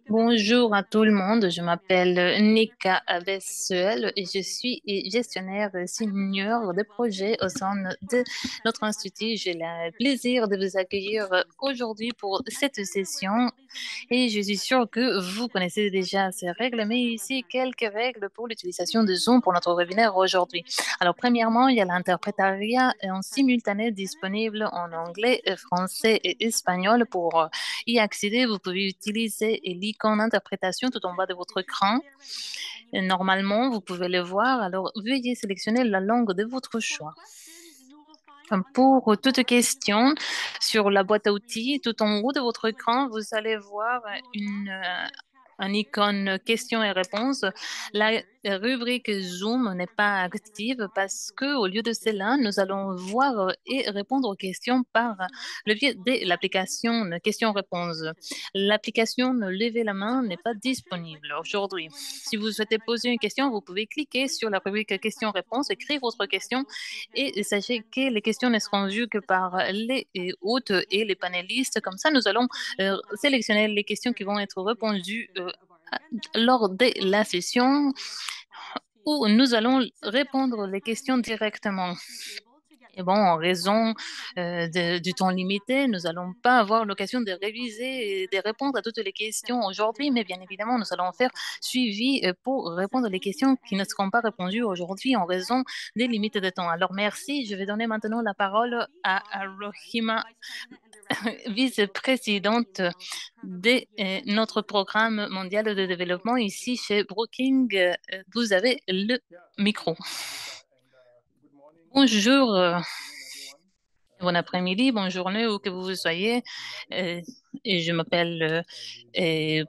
Bonjour à tout le monde, je m'appelle Nika Bessuel et je suis gestionnaire senior de projet au sein de notre institut. J'ai le plaisir de vous accueillir aujourd'hui pour cette session et je suis sûre que vous connaissez déjà ces règles, mais ici quelques règles pour l'utilisation de Zoom pour notre webinaire aujourd'hui. Alors, premièrement, il y a l'interprétariat en simultané disponible en anglais, français et espagnol pour y accéder. Vous pouvez utiliser l'icône interprétation tout en bas de votre écran. Et normalement, vous pouvez le voir. Alors, veuillez sélectionner la langue de votre choix. Pour toute question sur la boîte à outils, tout en haut de votre écran, vous allez voir un icône questions et réponses. La rubrique Zoom n'est pas active parce que, au lieu de cela, nous allons voir et répondre aux questions par le biais de l'application questions-réponses. L'application Lever la main n'est pas disponible aujourd'hui. Si vous souhaitez poser une question, vous pouvez cliquer sur la rubrique questions-réponses, écrire votre question et sachez que les questions ne seront vues que par les hôtes et les panélistes. Comme ça, nous allons sélectionner les questions qui vont être répondues lors de la session où nous allons répondre les questions directement. Et bon, en raison du temps limité, nous n'allons pas avoir l'occasion de réviser et de répondre à toutes les questions aujourd'hui, mais bien évidemment, nous allons faire suivi pour répondre aux questions qui ne seront pas répondues aujourd'hui en raison des limites de temps. Alors, merci. Je vais donner maintenant la parole à Rohima, vice-présidente de notre programme mondial de développement ici chez Brookings. Vous avez le micro. Bonjour. Bon après-midi, bonne journée, où que vous soyez. Euh, et je m'appelle euh,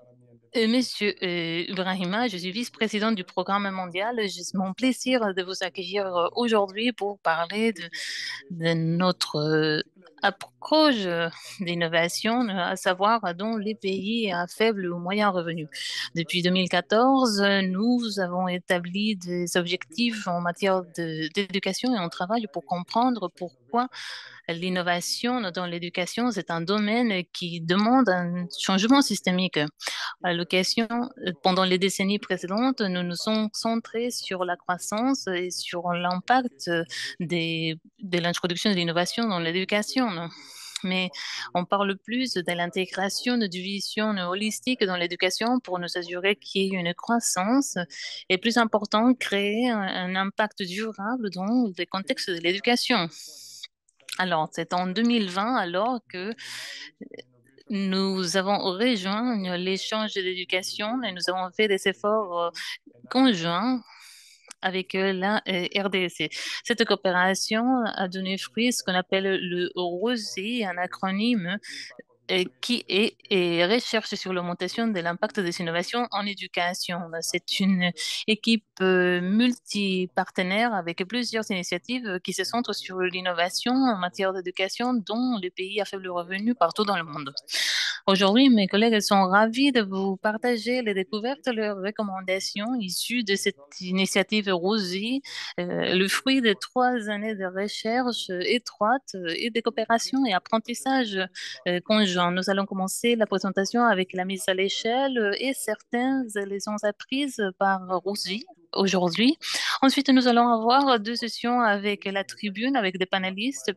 Monsieur Ibrahima, je suis vice-présidente du programme mondial. C'est mon plaisir de vous accueillir aujourd'hui pour parler de notre approche d'innovation, à savoir dans les pays à faible ou moyen revenu. Depuis 2014, nous avons établi des objectifs en matière d'éducation et on travaille pour comprendre pourquoi l'innovation dans l'éducation, c'est un domaine qui demande un changement systémique. À l'occasion, pendant les décennies précédentes, nous nous sommes centrés sur la croissance et sur l'impact de l'introduction de l'innovation dans l'éducation. Mais on parle plus de l'intégration de vision holistique dans l'éducation pour nous assurer qu'il y ait une croissance et plus important, créer un impact durable dans le contexte de l'éducation. Alors, c'est en 2020 alors que nous avons rejoint l'échange d'éducation et nous avons fait des efforts conjoints avec la RDC. Cette coopération a donné fruit, ce qu'on appelle le ROSI, un acronyme qui est recherche sur l'augmentation de l'impact des innovations en éducation. C'est une équipe multipartenaire avec plusieurs initiatives qui se centrent sur l'innovation en matière d'éducation dans les pays à faible revenu partout dans le monde. Aujourd'hui, mes collègues sont ravis de vous partager les découvertes, leurs recommandations issues de cette initiative ROSI, le fruit de 3 années de recherche étroite et de coopération et apprentissage conjoint. Nous allons commencer la présentation avec la mise à l'échelle et certaines leçons apprises par ROSI aujourd'hui. Ensuite, nous allons avoir 2 sessions avec la tribune, avec des panélistes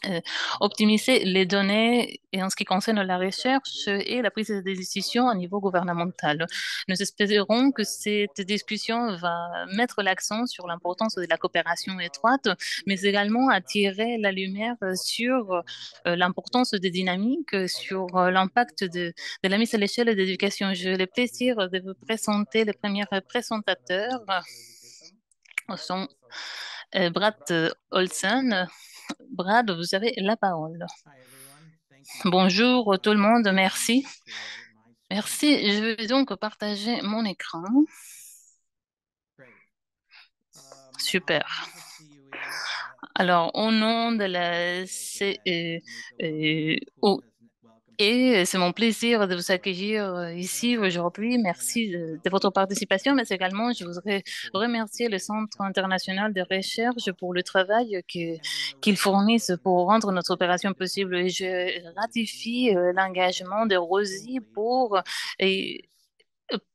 euh, optimiser les données et en ce qui concerne la recherche et la prise de décision au niveau gouvernemental. Nous espérons que cette discussion va mettre l'accent sur l'importance de la coopération étroite, mais également attirer la lumière sur l'importance des dynamiques, sur l'impact de la mise à l'échelle de l'éducation. J'ai le plaisir de vous présenter les premiers présentateurs. Sont Brad Olsen. Brad, vous avez la parole. Bonjour tout le monde, merci. Merci, je vais donc partager mon écran. Super. Alors, au nom de la CEO Et c'est mon plaisir de vous accueillir ici aujourd'hui. Merci de votre participation, mais également, je voudrais remercier le Centre international de recherche pour le travail qu'ils fournissent pour rendre notre opération possible. Et je ratifie l'engagement de Rosie et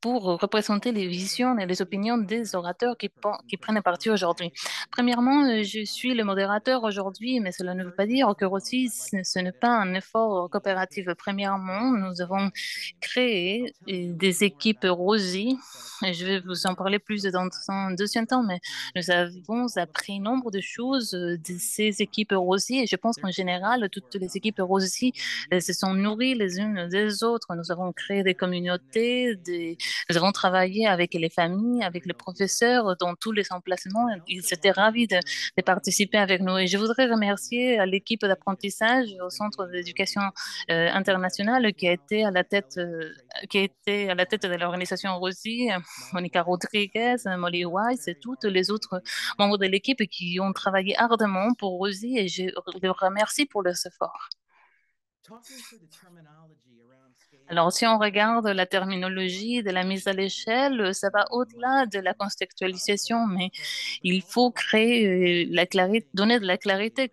pour représenter les visions et les opinions des orateurs qui prennent parti aujourd'hui. Premièrement, je suis le modérateur aujourd'hui, mais cela ne veut pas dire que aussi ce n'est pas un effort coopératif. Premièrement, nous avons créé des équipes ROSI. Et je vais vous en parler plus dans un deuxième temps, mais nous avons appris nombre de choses de ces équipes ROSI et je pense qu'en général, toutes les équipes ROSI se sont nourries les unes des autres. Nous avons créé des communautés, nous avons travaillé avec les familles, avec les professeurs dans tous les emplacements. Ils étaient ravis de participer avec nous. Et je voudrais remercier l'équipe d'apprentissage au Centre d'éducation internationale qui a été à la tête de l'organisation ROSI, Monica Rodriguez, Molly Wise et toutes les autres membres de l'équipe qui ont travaillé ardemment pour ROSI et je les remercie pour leurs efforts. Alors, si on regarde la terminologie de la mise à l'échelle, ça va au-delà de la contextualisation, mais il faut créer la clarité, donner de la clarité.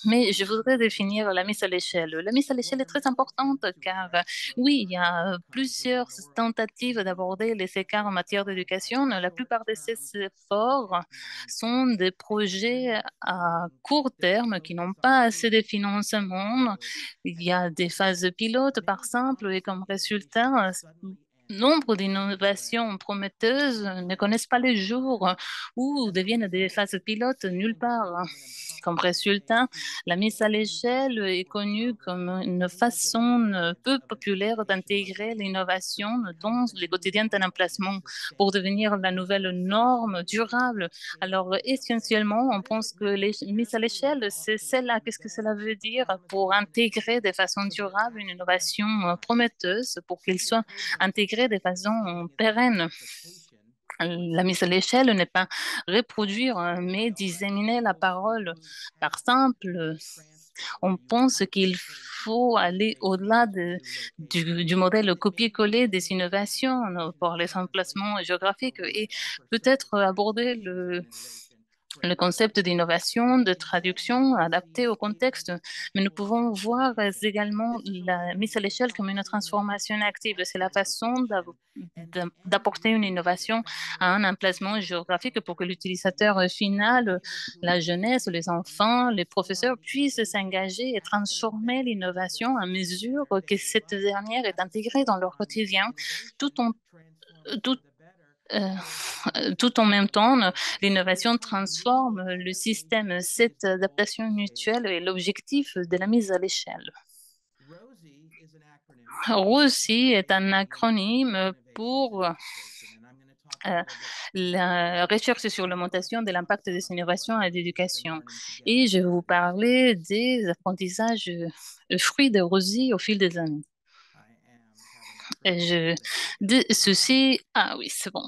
Mais je voudrais définir la mise à l'échelle. La mise à l'échelle est très importante car, oui, il y a plusieurs tentatives d'aborder les écarts en matière d'éducation. La plupart de ces efforts sont des projets à court terme qui n'ont pas assez de financement. Il y a des phases pilotes, par exemple, et comme résultat, nombre d'innovations prometteuses ne connaissent pas les jours ou deviennent des phases pilotes nulle part. Comme résultat, la mise à l'échelle est connue comme une façon peu populaire d'intégrer l'innovation dans les quotidiens d'un emplacement pour devenir la nouvelle norme durable. Alors, essentiellement, on pense que les mises à l'échelle, c'est celle-là. Qu'est-ce que cela veut dire pour intégrer de façon durable une innovation prometteuse pour qu'elle soit intégrée de façon pérenne? La mise à l'échelle n'est pas reproduire, mais disséminer la parole. Par exemple, on pense qu'il faut aller au-delà du modèle copier-coller des innovations pour les emplacements géographiques et peut-être aborder le concept d'innovation, de traduction adapté au contexte, mais nous pouvons voir également la mise à l'échelle comme une transformation active. C'est la façon d'apporter une innovation à un emplacement géographique pour que l'utilisateur final, la jeunesse, les enfants, les professeurs puissent s'engager et transformer l'innovation à mesure que cette dernière est intégrée dans leur quotidien, tout en, tout euh, tout en même temps, l'innovation transforme le système. Cette adaptation mutuelle est l'objectif de la mise à l'échelle. ROSI est un acronyme pour la recherche sur l'augmentation de l'impact des innovations et d'éducation. Et je vais vous parler des apprentissages fruits de ROSI au fil des années. Ah oui, c'est bon.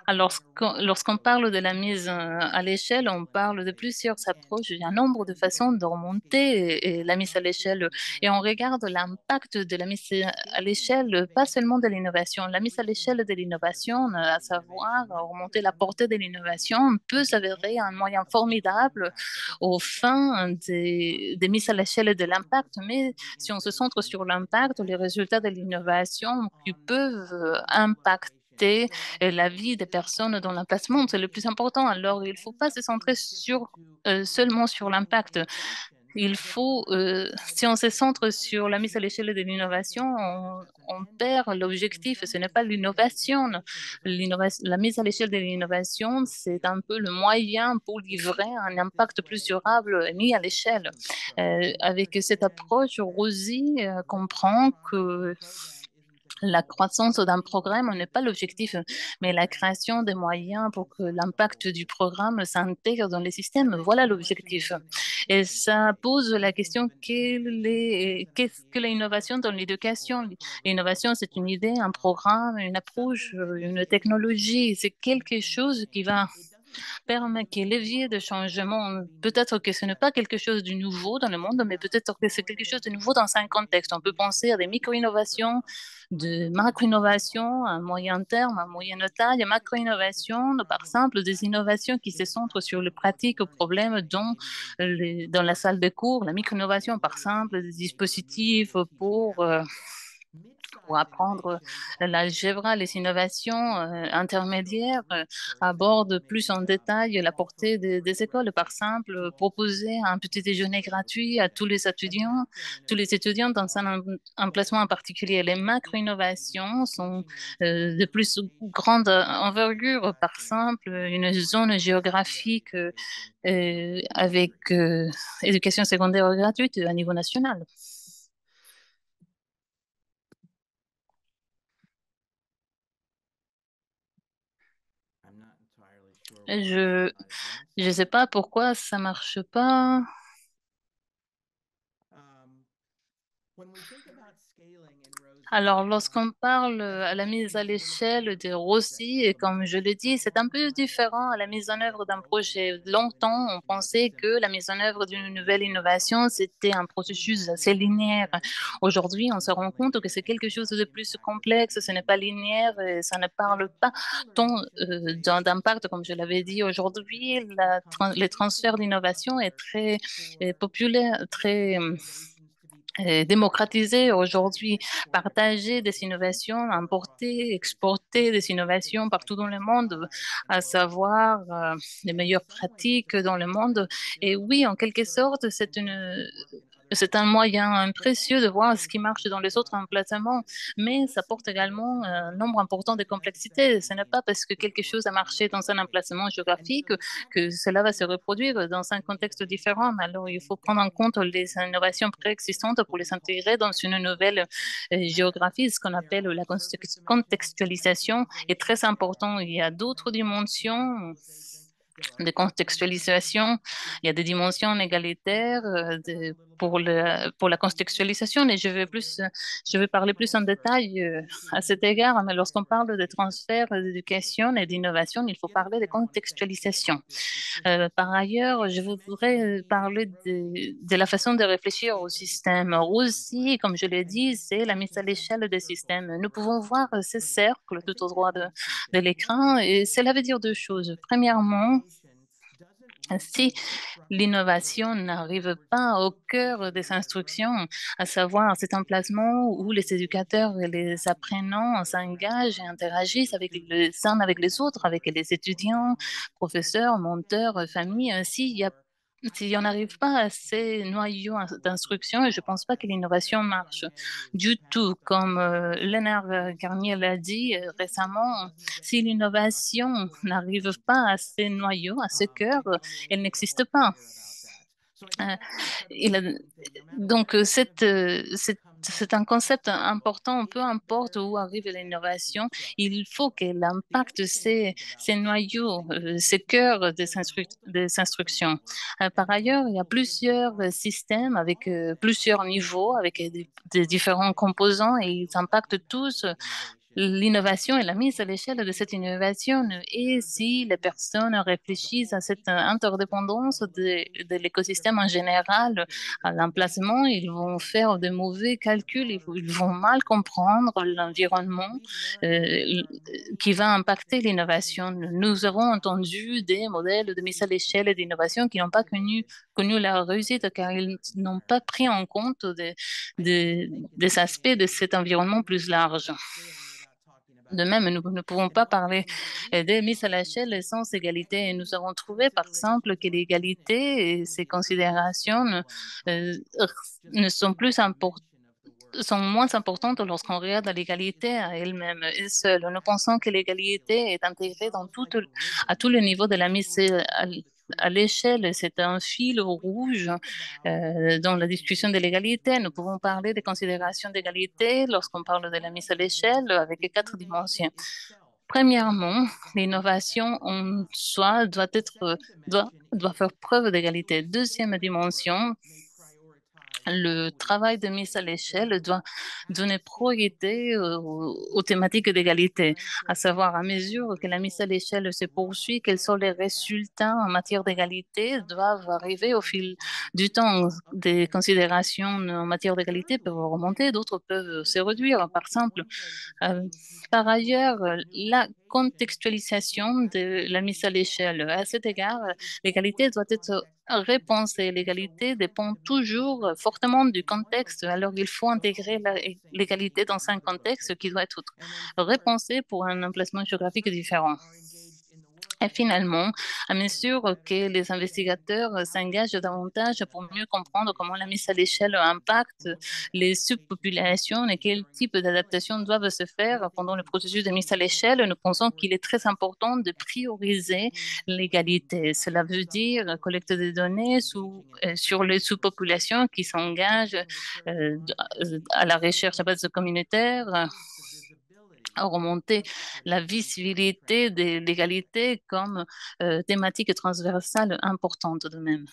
Alors, lorsqu'on parle de la mise à l'échelle, on parle de plusieurs approches. Il y a un nombre de façons de remonter la mise à l'échelle et on regarde l'impact de la mise à l'échelle, pas seulement de l'innovation. La mise à l'échelle de l'innovation, à savoir remonter la portée de l'innovation, peut s'avérer un moyen formidable au fin des mises à l'échelle de l'impact. Mais si on se centre sur l'impact, les résultats de l'innovation qui peuvent impacter la vie des personnes dans l'emplacement, c'est le plus important. Alors, il ne faut pas se centrer seulement sur l'impact. Si on se centre sur la mise à l'échelle de l'innovation, on perd l'objectif. Ce n'est pas l'innovation. La mise à l'échelle de l'innovation, c'est un peu le moyen pour livrer un impact plus durable mis à l'échelle. Avec cette approche, Rosie comprend que la croissance d'un programme n'est pas l'objectif, mais la création des moyens pour que l'impact du programme s'intègre dans les systèmes, voilà l'objectif. Et ça pose la question, qu'est-ce que l'innovation dans l'éducation? L'innovation, c'est une idée, un programme, une approche, une technologie, c'est quelque chose qui va permet que levier de changement, peut-être que ce n'est pas quelque chose de nouveau dans le monde, mais peut-être que c'est quelque chose de nouveau dans un contexte. On peut penser à des micro-innovations, de macro-innovations à moyen terme, à moyenne taille, macro-innovations, par exemple, des innovations qui se centrent sur les pratiques aux problèmes dans la salle de cours, la micro-innovation, par exemple, des dispositifs pour apprendre l'algèbre, les innovations intermédiaires abordent plus en détail la portée des écoles. Par exemple, proposer un petit déjeuner gratuit à tous les étudiants dans un emplacement en particulier. Les macro-innovations sont de plus grande envergure, par exemple, une zone géographique avec éducation secondaire gratuite à niveau national. Je Je sais pas pourquoi ça marche pas. Alors, lorsqu'on parle à la mise à l'échelle des ROSI, et comme je l'ai dit, c'est un peu différent à la mise en œuvre d'un projet. Longtemps, on pensait que la mise en œuvre d'une nouvelle innovation, c'était un processus assez linéaire. Aujourd'hui, on se rend compte que c'est quelque chose de plus complexe, ce n'est pas linéaire, et ça ne parle pas tant d'impact, comme je l'avais dit aujourd'hui. Le transfert d'innovation est très populaire, très démocratiser aujourd'hui, partager des innovations, importer, exporter des innovations partout dans le monde, à savoir les meilleures pratiques dans le monde. Et oui, en quelque sorte, c'est un moyen précieux de voir ce qui marche dans les autres emplacements, mais ça porte également un nombre important de complexités. Ce n'est pas parce que quelque chose a marché dans un emplacement géographique que cela va se reproduire dans un contexte différent. Alors, il faut prendre en compte les innovations préexistantes pour les intégrer dans une nouvelle géographie. Ce qu'on appelle la contextualisation est très important. Il y a d'autres dimensions de contextualisation. Il y a des dimensions égalitaires pour la contextualisation et je vais parler plus en détail à cet égard. Mais lorsqu'on parle de transfert d'éducation et d'innovation, il faut parler de contextualisation. Par ailleurs, je voudrais parler de la façon de réfléchir au système. Aussi, comme je l'ai dit, c'est la mise à l'échelle des systèmes. Nous pouvons voir ces cercles tout au droit de l'écran et cela veut dire deux choses. Premièrement, si l'innovation n'arrive pas au cœur des instructions, à savoir cet emplacement où les éducateurs et les apprenants s'engagent et interagissent avec les uns avec les autres, avec les étudiants, professeurs, menteurs, familles, si on n'arrive pas à ces noyaux d'instruction, je ne pense pas que l'innovation marche du tout. Comme Léonard Garnier l'a dit récemment, si l'innovation n'arrive pas à ces noyaux, à ce cœur, elle n'existe pas. Euh, il a- donc, c'est un concept important, peu importe où arrive l'innovation, il faut qu'elle impacte ces noyaux, ces cœurs des instructions. Par ailleurs, il y a plusieurs systèmes avec plusieurs niveaux, avec des différents composants et ils impactent tous l'innovation et la mise à l'échelle de cette innovation. Et si les personnes réfléchissent à cette interdépendance de l'écosystème en général, à l'emplacement, ils vont faire de mauvais calculs, ils vont mal comprendre l'environnement euh, qui va impacter l'innovation. Nous avons entendu des modèles de mise à l'échelle d'innovation qui n'ont pas connu la réussite car ils n'ont pas pris en compte des aspects de cet environnement plus large. De même, nous ne pouvons pas parler des mises à l'échelle sans égalité. Et nous avons trouvé, par exemple, que l'égalité et ces considérations euh, ne sont sont moins importantes lorsqu'on regarde l'égalité à elle-même et seule. Nous pensons que l'égalité est intégrée à tous les niveaux de la mise à l'échelle. C'est un fil rouge dans la discussion de l'égalité. Nous pouvons parler des considérations d'égalité lorsqu'on parle de la mise à l'échelle avec les quatre dimensions. Premièrement, l'innovation en soi doit faire preuve d'égalité. Deuxième dimension, Le travail de mise à l'échelle doit donner priorité aux thématiques d'égalité, à savoir à mesure que la mise à l'échelle se poursuit, quels sont les résultats en matière d'égalité doivent arriver au fil du temps. Des considérations en matière d'égalité peuvent remonter, d'autres peuvent se réduire. Par exemple, euh, par ailleurs, la contextualisation de la mise à l'échelle. À cet égard, l'égalité doit être repensée. L'égalité dépend toujours fortement du contexte. Alors, il faut intégrer l'égalité dans un contexte qui doit être repensé pour un emplacement géographique différent. Et finalement, à mesure que les investigateurs s'engagent davantage pour mieux comprendre comment la mise à l'échelle impacte les subpopulations et quel type d'adaptations doivent se faire pendant le processus de mise à l'échelle, nous pensons qu'il est très important de prioriser l'égalité. Cela veut dire collecter des données sur les sous-populations qui s'engagent à la recherche à base communautaire, à remonter la visibilité de l'égalité comme thématique transversale importante de même.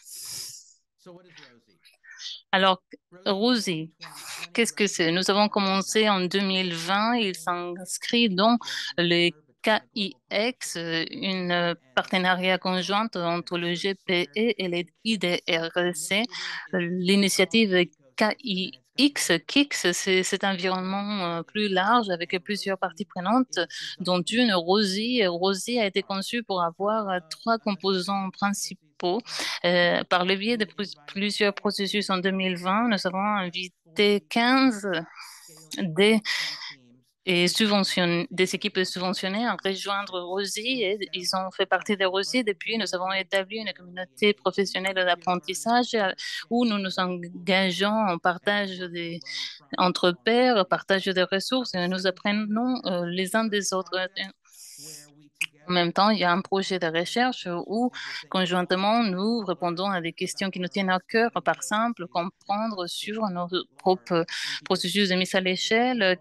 Alors, Rosie, qu'est-ce que c'est? Nous avons commencé en 2020. Il s'inscrit dans le KIX, une partenariat conjointe entre le GPE et les IDRC. L'initiative KIX, c'est cet environnement plus large avec plusieurs parties prenantes, dont une, Rosie. Rosie a été conçue pour avoir trois composants principaux. Par le biais de plusieurs processus en 2020, nous avons invité 15 des, des équipes subventionnées à rejoindre Rosie et ils ont fait partie de Rosie. Depuis, nous avons établi une communauté professionnelle d'apprentissage où nous nous engageons en partage entre pairs, partage des ressources et nous apprenons les uns des autres. En même temps, il y a un projet de recherche où, conjointement, nous répondons à des questions qui nous tiennent à cœur. Par exemple, comprendre sur nos propres processus de mise à l'échelle,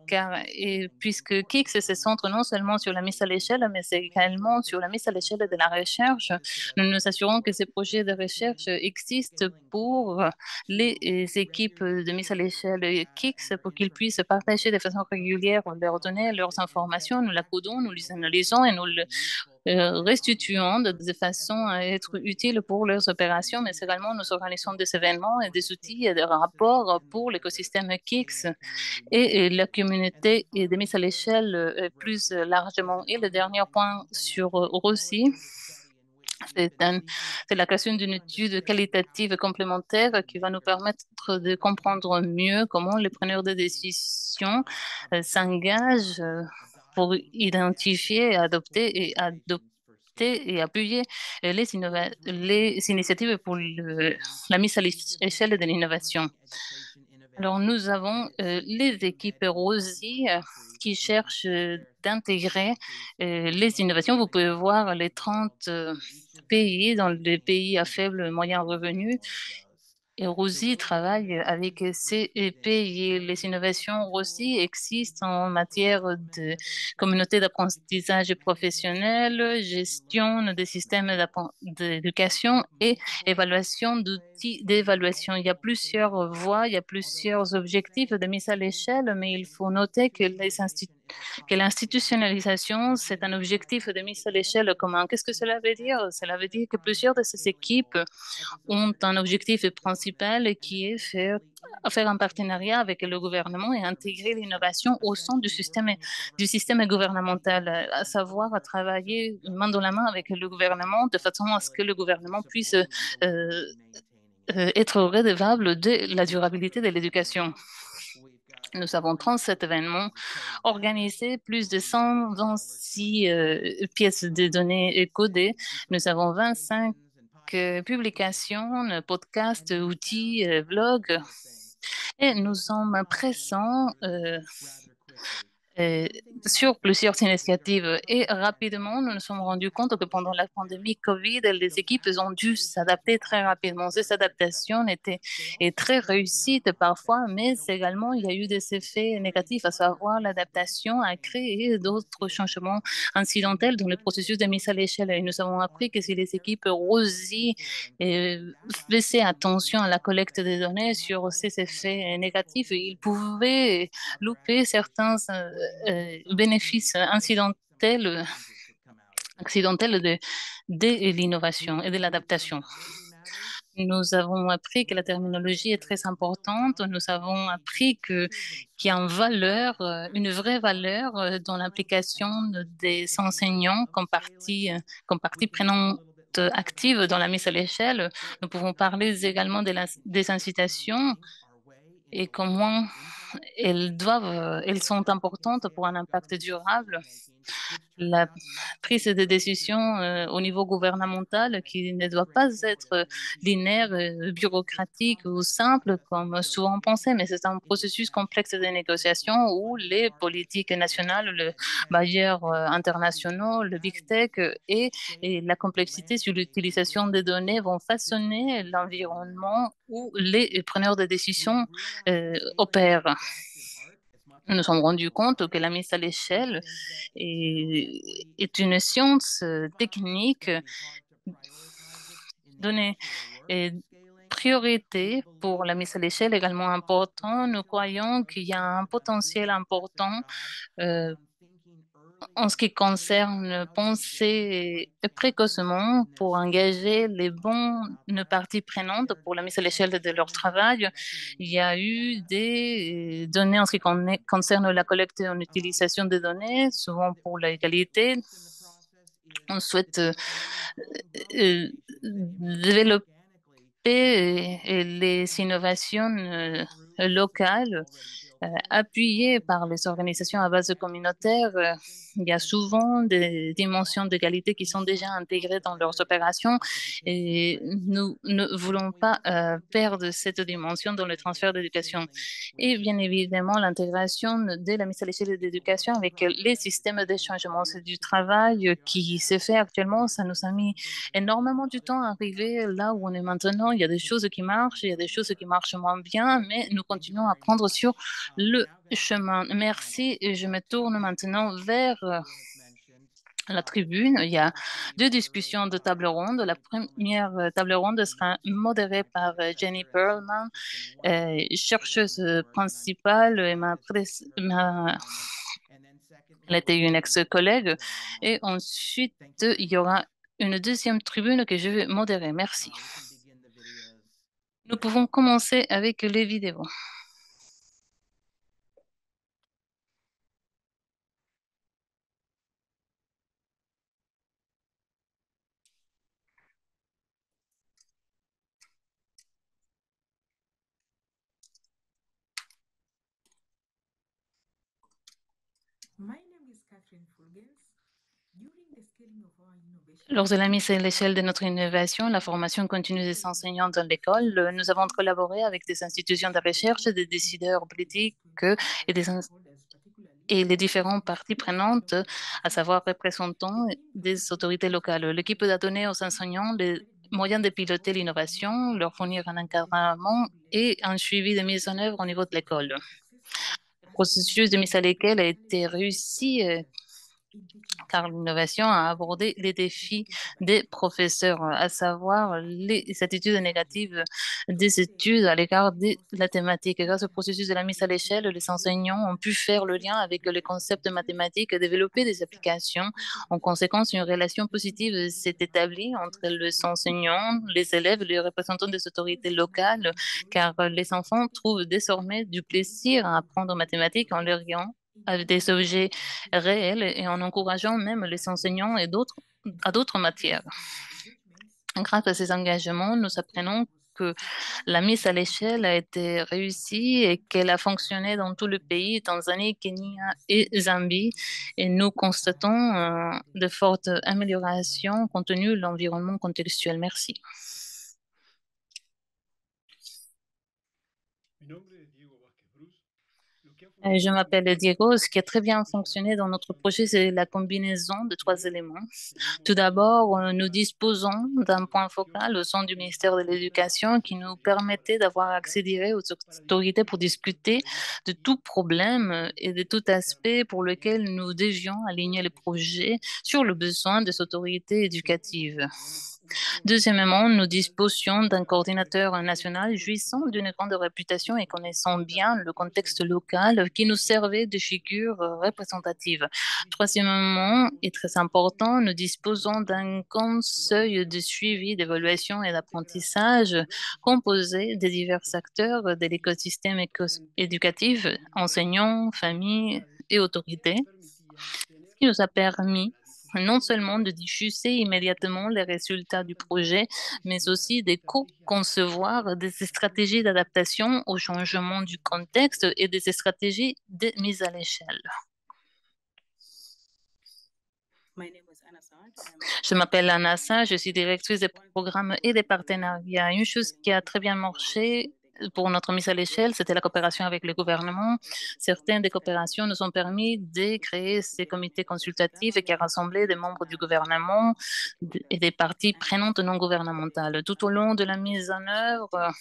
puisque KIX se centre non seulement sur la mise à l'échelle, mais c'est également sur la mise à l'échelle de la recherche. Nous nous assurons que ces projets de recherche existent pour les équipes de mise à l'échelle KIX pour qu'ils puissent partager de façon régulière leurs données, leurs informations. Nous la codons, nous les analysons et nous restituant de façon à être utile pour leurs opérations, mais également nous organisons des événements et des outils et des rapports pour l'écosystème KIX et la communauté est de mise à l'échelle plus largement. Et le dernier point sur Rossi, c'est c'est la création d'une étude qualitative complémentaire qui va nous permettre de comprendre mieux comment les preneurs de décision s'engagent pour identifier, adopter et appuyer les initiatives pour la mise à l'échelle de l'innovation. Alors, nous avons les équipes ROSI qui cherchent d'intégrer les innovations. Vous pouvez voir les 30 pays dans les pays à faible et moyen revenu. Et Rosie travaille avec ces pays. Les innovations Rosie existent en matière de communauté d'apprentissage professionnel, gestion des systèmes d'éducation et évaluation d'outils d'évaluation. Il y a plusieurs voies, il y a plusieurs objectifs de mise à l'échelle, mais il faut noter que que l'institutionnalisation, c'est un objectif de mise à l'échelle commun. Qu'est-ce que cela veut dire? Cela veut dire que plusieurs de ces équipes ont un objectif principal qui est faire un partenariat avec le gouvernement et intégrer l'innovation au sein du système gouvernemental, à savoir à travailler main dans la main avec le gouvernement de façon à ce que le gouvernement puisse être redevable de la durabilité de l'éducation. Nous avons 37 événements organisés, plus de 126 pièces de données codées. Nous avons 25 publications, podcasts, outils, blogs. Et nous sommes présents euh, sur plusieurs initiatives. Et rapidement, nous nous sommes rendus compte que pendant la pandémie Covid, les équipes ont dû s'adapter très rapidement. Cette adaptation était est très réussie parfois, mais également il y a eu des effets négatifs, à savoir l'adaptation a créé d'autres changements incidentels dans le processus de mise à l'échelle. Et nous avons appris que si les équipes aussi faisaient attention à la collecte des données sur ces effets négatifs, ils pouvaient louper certains bénéfices accidentels de l'innovation et de l'adaptation. Nous avons appris que la terminologie est très importante. Nous avons appris qu'il y a une vraie valeur dans l'implication des enseignants comme partie prenante active dans la mise à l'échelle. Nous pouvons parler également des incitations et comment elles sont importantes pour un impact durable. La prise de décision au niveau gouvernemental qui ne doit pas être linéaire, bureaucratique ou simple comme souvent pensé, mais c'est un processus complexe de négociation où les politiques nationales, les bailleurs internationaux, le big tech et la complexité sur l'utilisation des données vont façonner l'environnement où les preneurs de décision opèrent. Nous nous sommes rendus compte que la mise à l'échelle est une science technique donnée et priorité pour la mise à l'échelle également important. Nous croyons qu'il y a un potentiel important euh, en ce qui concerne penser précocement pour engager les bonnes parties prenantes pour la mise à l'échelle de leur travail. Il y a eu des données en ce qui concerne la collecte et l'utilisation des données, souvent pour l'égalité. On souhaite développer les innovations locales appuyé par les organisations à base communautaire. Il y a souvent des dimensions d'égalité qui sont déjà intégrées dans leurs opérations et nous ne voulons pas perdre cette dimension dans le transfert d'éducation. Et bien évidemment, l'intégration de la mise à l'échelle de l'éducation avec les systèmes d'échangement, c'est du travail qui se fait actuellement. Ça nous a mis énormément du temps à arriver là où on est maintenant. Il y a des choses qui marchent, il y a des choses qui marchent moins bien, mais nous continuons à prendre sur le chemin. Merci. Et je me tourne maintenant vers la tribune. Il y a deux discussions de table ronde. La première table ronde sera modérée par Jenny Perlman, chercheuse principale et elle était une ex-collègue. Et ensuite, il y aura une deuxième tribune que je vais modérer. Merci. Nous pouvons commencer avec les vidéos. Lors de la mise à l'échelle de notre innovation, la formation continue des enseignants dans l'école, nous avons collaboré avec des institutions de recherche, des décideurs politiques et, et les différentes parties prenantes, à savoir représentants des autorités locales. L'équipe a donné aux enseignants les moyens de piloter l'innovation, leur fournir un encadrement et un suivi de mise en œuvre au niveau de l'école. Le processus de mise à l'échelle a été réussi car l'innovation a abordé les défis des professeurs, à savoir les attitudes négatives des études à l'égard de la thématique. Grâce au processus de la mise à l'échelle, les enseignants ont pu faire le lien avec les concepts mathématiques et développer des applications. En conséquence, une relation positive s'est établie entre les enseignants, les élèves et les représentants des autorités locales, car les enfants trouvent désormais du plaisir à apprendre aux mathématiques en leur liant avec des objets réels et en encourageant même les enseignants et à d'autres matières. Grâce à ces engagements, nous apprenons que la mise à l'échelle a été réussie et qu'elle a fonctionné dans tout le pays, Tanzanie, Kenya et Zambie. Et nous constatons de fortes améliorations compte tenu de l'environnement contextuel. Merci. Mi nombre es Diego Vázquez Bruce. Je m'appelle Diego. Ce qui a très bien fonctionné dans notre projet, c'est la combinaison de trois éléments. Tout d'abord, nous disposons d'un point focal au sein du ministère de l'Éducation qui nous permettait d'avoir accès direct aux autorités pour discuter de tout problème et de tout aspect pour lequel nous devions aligner le projet sur le besoin des autorités éducatives. Deuxièmement, nous disposions d'un coordinateur national jouissant d'une grande réputation et connaissant bien le contexte local qui nous servait de figure représentative. Troisièmement, et très important, nous disposons d'un conseil de suivi, d'évaluation et d'apprentissage composé des divers acteurs de l'écosystème éducatif, enseignants, familles et autorités, ce qui nous a permis non seulement de diffuser immédiatement les résultats du projet, mais aussi de co-concevoir des stratégies d'adaptation au changement du contexte et des stratégies de mise à l'échelle. Je m'appelle Anassa, je suis directrice des programmes et des partenariats. Une chose qui a très bien marché pour notre mise à l'échelle, c'était la coopération avec le gouvernement. Certaines des coopérations nous ont permis de créer ces comités consultatifs qui rassemblaient des membres du gouvernement et des parties prenantes non gouvernementales. Tout au long de la mise en œuvre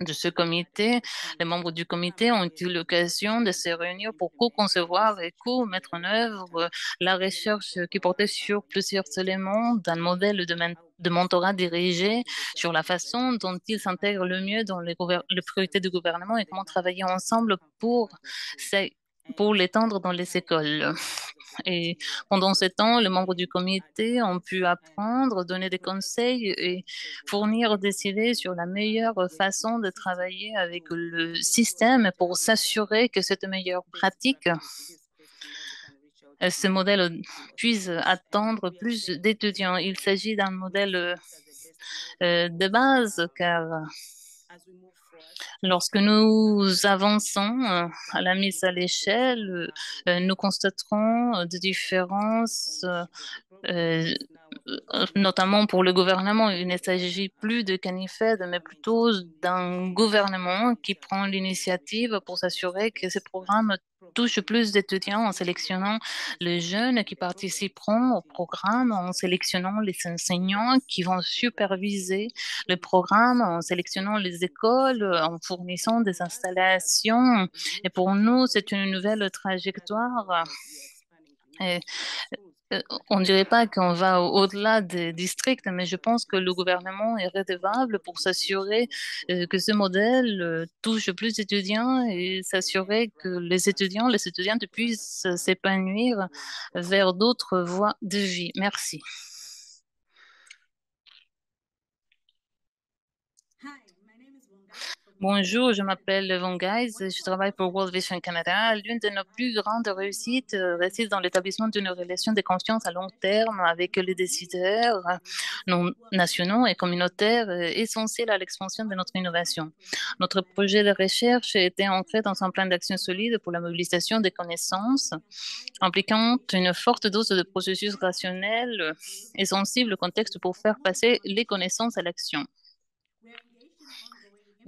de ce comité, les membres du comité ont eu l'occasion de se réunir pour co-concevoir et co-mettre en œuvre la recherche qui portait sur plusieurs éléments d'un modèle de mentorat dirigé sur la façon dont ils s'intègrent le mieux dans les priorités du gouvernement et comment travailler ensemble pour l'étendre dans les écoles. Et pendant ce temps, les membres du comité ont pu apprendre, donner des conseils et fournir des idées sur la meilleure façon de travailler avec le système pour s'assurer que cette meilleure pratique, ce modèle puisse attendre plus d'étudiants. Il s'agit d'un modèle de base car lorsque nous avançons à la mise à l'échelle, nous constaterons des différences euh, notamment pour le gouvernement. Il ne s'agit plus de Canifed, mais plutôt d'un gouvernement qui prend l'initiative pour s'assurer que ces programmes touchent plus d'étudiants en sélectionnant les jeunes qui participeront au programme, en sélectionnant les enseignants qui vont superviser le programme, en sélectionnant les écoles, en fournissant des installations. Et pour nous, c'est une nouvelle trajectoire. Et on ne dirait pas qu'on va au-delà des districts, mais je pense que le gouvernement est redevable pour s'assurer que ce modèle touche plus d'étudiants et s'assurer que les étudiantes puissent s'épanouir vers d'autres voies de vie. Merci. Bonjour, je m'appelle Von Guys, je travaille pour World Vision Canada. L'une de nos plus grandes réussites réside dans l'établissement d'une relation de confiance à long terme avec les décideurs non nationaux et communautaires essentiels à l'expansion de notre innovation. Notre projet de recherche était ancré dans un plan d'action solide pour la mobilisation des connaissances, impliquant une forte dose de processus rationnels et sensible au contexte pour faire passer les connaissances à l'action.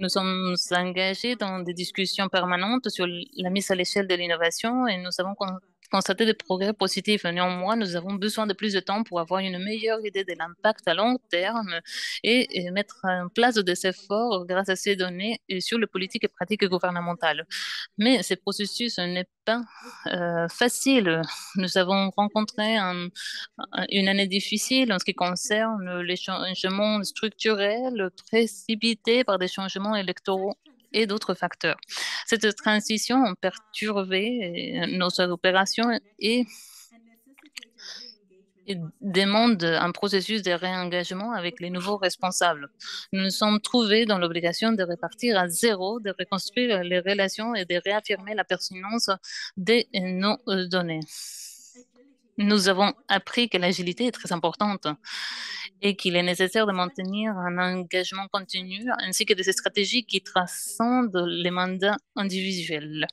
Nous sommes engagés dans des discussions permanentes sur la mise à l'échelle de l'innovation et nous avons constaté des progrès positifs. Néanmoins, nous avons besoin de plus de temps pour avoir une meilleure idée de l'impact à long terme et mettre en place des efforts grâce à ces données et sur les politiques et pratiques gouvernementales. Mais ce processus n'est pas facile. Nous avons rencontré une année difficile en ce qui concerne les changements structurels précipités par des changements électoraux et d'autres facteurs. Cette transition a perturbé nos opérations et demande un processus de réengagement avec les nouveaux responsables. Nous nous sommes trouvés dans l'obligation de repartir à zéro, de reconstruire les relations et de réaffirmer la pertinence de nos données. Nous avons appris que l'agilité est très importante et qu'il est nécessaire de maintenir un engagement continu ainsi que des stratégies qui transcendent les mandats individuels.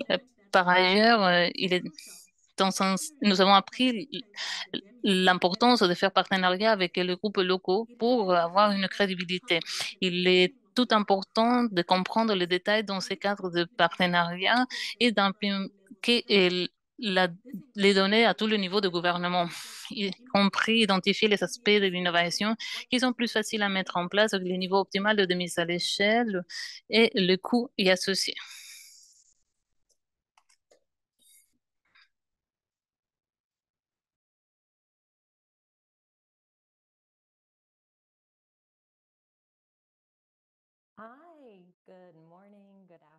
Euh, Par ailleurs, nous avons appris l'importance de faire partenariat avec les groupes locaux pour avoir une crédibilité. Il est tout important de comprendre les détails dans ces cadres de partenariat et d'impliquer la- les données à tous les niveaux de gouvernement, y compris identifier les aspects de l'innovation qui sont plus faciles à mettre en place avec le niveau optimal de mise à l'échelle et le coût y associé.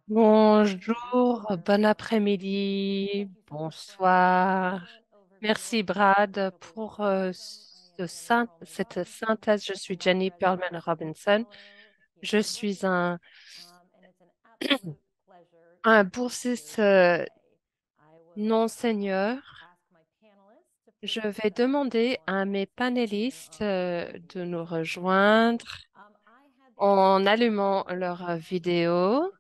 Bonjour, bon après-midi, bonsoir. Merci Brad pour cette synthèse. Je suis Jenny Perlman Robinson. Je suis un boursiste non-seigneur. Je vais demander à mes panélistes de nous rejoindre en allumant leur vidéo.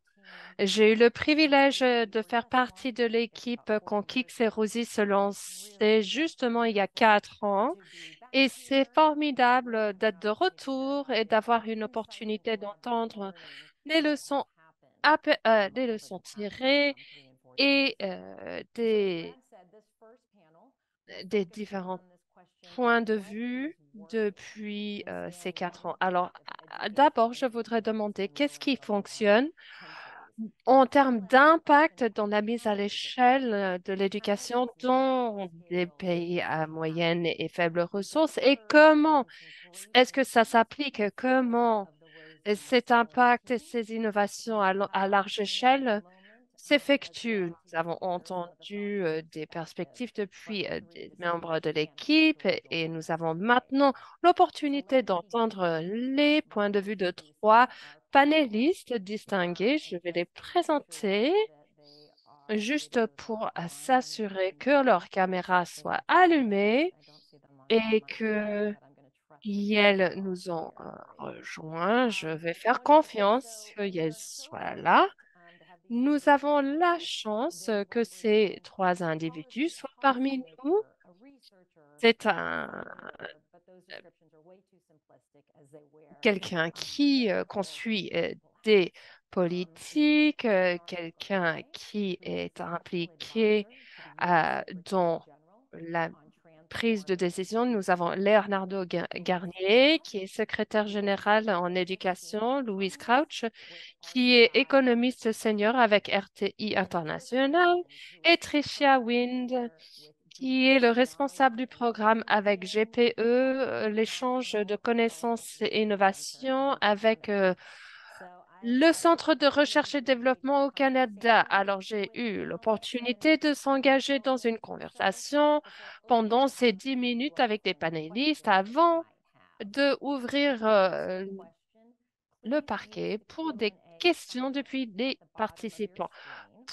J'ai eu le privilège de faire partie de l'équipe quand Kix et Rosie se lançaient justement il y a 4 ans. Et c'est formidable d'être de retour et d'avoir une opportunité d'entendre les leçons, des leçons tirées et des différents points de vue depuis ces 4 ans. Alors, d'abord, je voudrais demander qu'est-ce qui fonctionne en termes d'impact dans la mise à l'échelle de l'éducation dans des pays à moyenne et faible ressources et comment est-ce que ça s'applique? Comment cet impact et ces innovations à large échelle s'effectuent? Nous avons entendu des perspectives depuis des membres de l'équipe et nous avons maintenant l'opportunité d'entendre les points de vue de trois panélistes distingués. Je vais les présenter juste pour s'assurer que leur caméra soit allumée et que Yael nous ont rejoints. Je vais faire confiance que Yael soit là. Nous avons la chance que ces trois individus soient parmi nous. C'est quelqu'un qui construit des politiques, quelqu'un qui est impliqué dans la prise de décision. Nous avons Leonardo Garnier, qui est secrétaire général en éducation, Louise Crouch, qui est économiste senior avec RTI International, et Tricia Wind, qui est le responsable du programme avec GPE, l'échange de connaissances et innovations avec le Centre de recherche et développement au Canada. Alors, j'ai eu l'opportunité de s'engager dans une conversation pendant ces 10 minutes avec des panélistes avant de ouvrir le parquet pour des questions depuis les participants.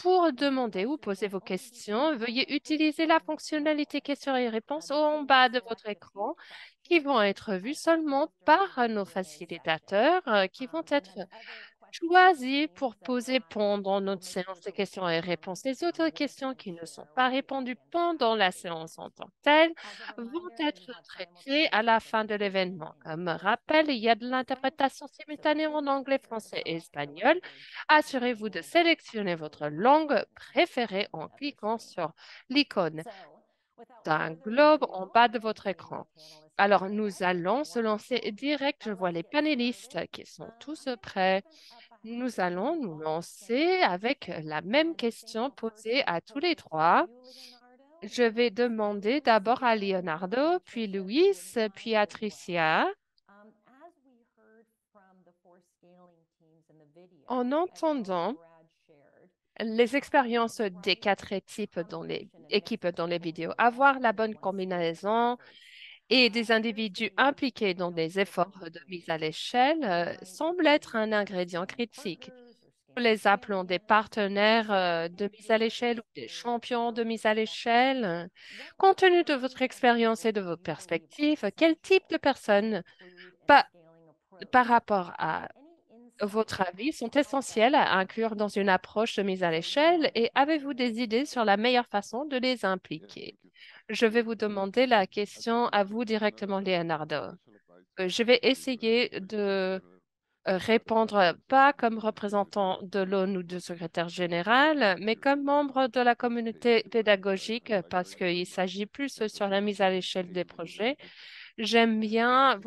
Pour demander ou poser vos questions, veuillez utiliser la fonctionnalité questions et réponses en bas de votre écran qui vont être vues seulement par nos facilitateurs qui vont être choisis pour poser pendant notre séance de questions et réponses. Les autres questions qui ne sont pas répondues pendant la séance en tant que telle vont être traitées à la fin de l'événement. Comme rappel, il y a de l'interprétation simultanée en anglais, français et espagnol. Assurez-vous de sélectionner votre langue préférée en cliquant sur l'icône d'un globe en bas de votre écran. Alors, nous allons se lancer direct. Je vois les panélistes qui sont tous prêts. Nous allons nous lancer avec la même question posée à tous les trois. Je vais demander d'abord à Leonardo, puis Louis, puis à Tricia. En entendant les expériences des quatre équipes dans les vidéos, avoir la bonne combinaison et des individus impliqués dans des efforts de mise à l'échelle semble être un ingrédient critique. Nous les appelons des partenaires de mise à l'échelle ou des champions de mise à l'échelle. Compte tenu de votre expérience et de vos perspectives, quel type de personnes, pa- par rapport à votre avis, sont essentielles à inclure dans une approche de mise à l'échelle et avez-vous des idées sur la meilleure façon de les impliquer? Je vais vous demander la question à vous directement, Leonardo. Je vais essayer de répondre pas comme représentant de l'ONU ou de secrétaire général, mais comme membre de la communauté pédagogique parce qu'il s'agit plus sur la mise à l'échelle des projets. J'aime bien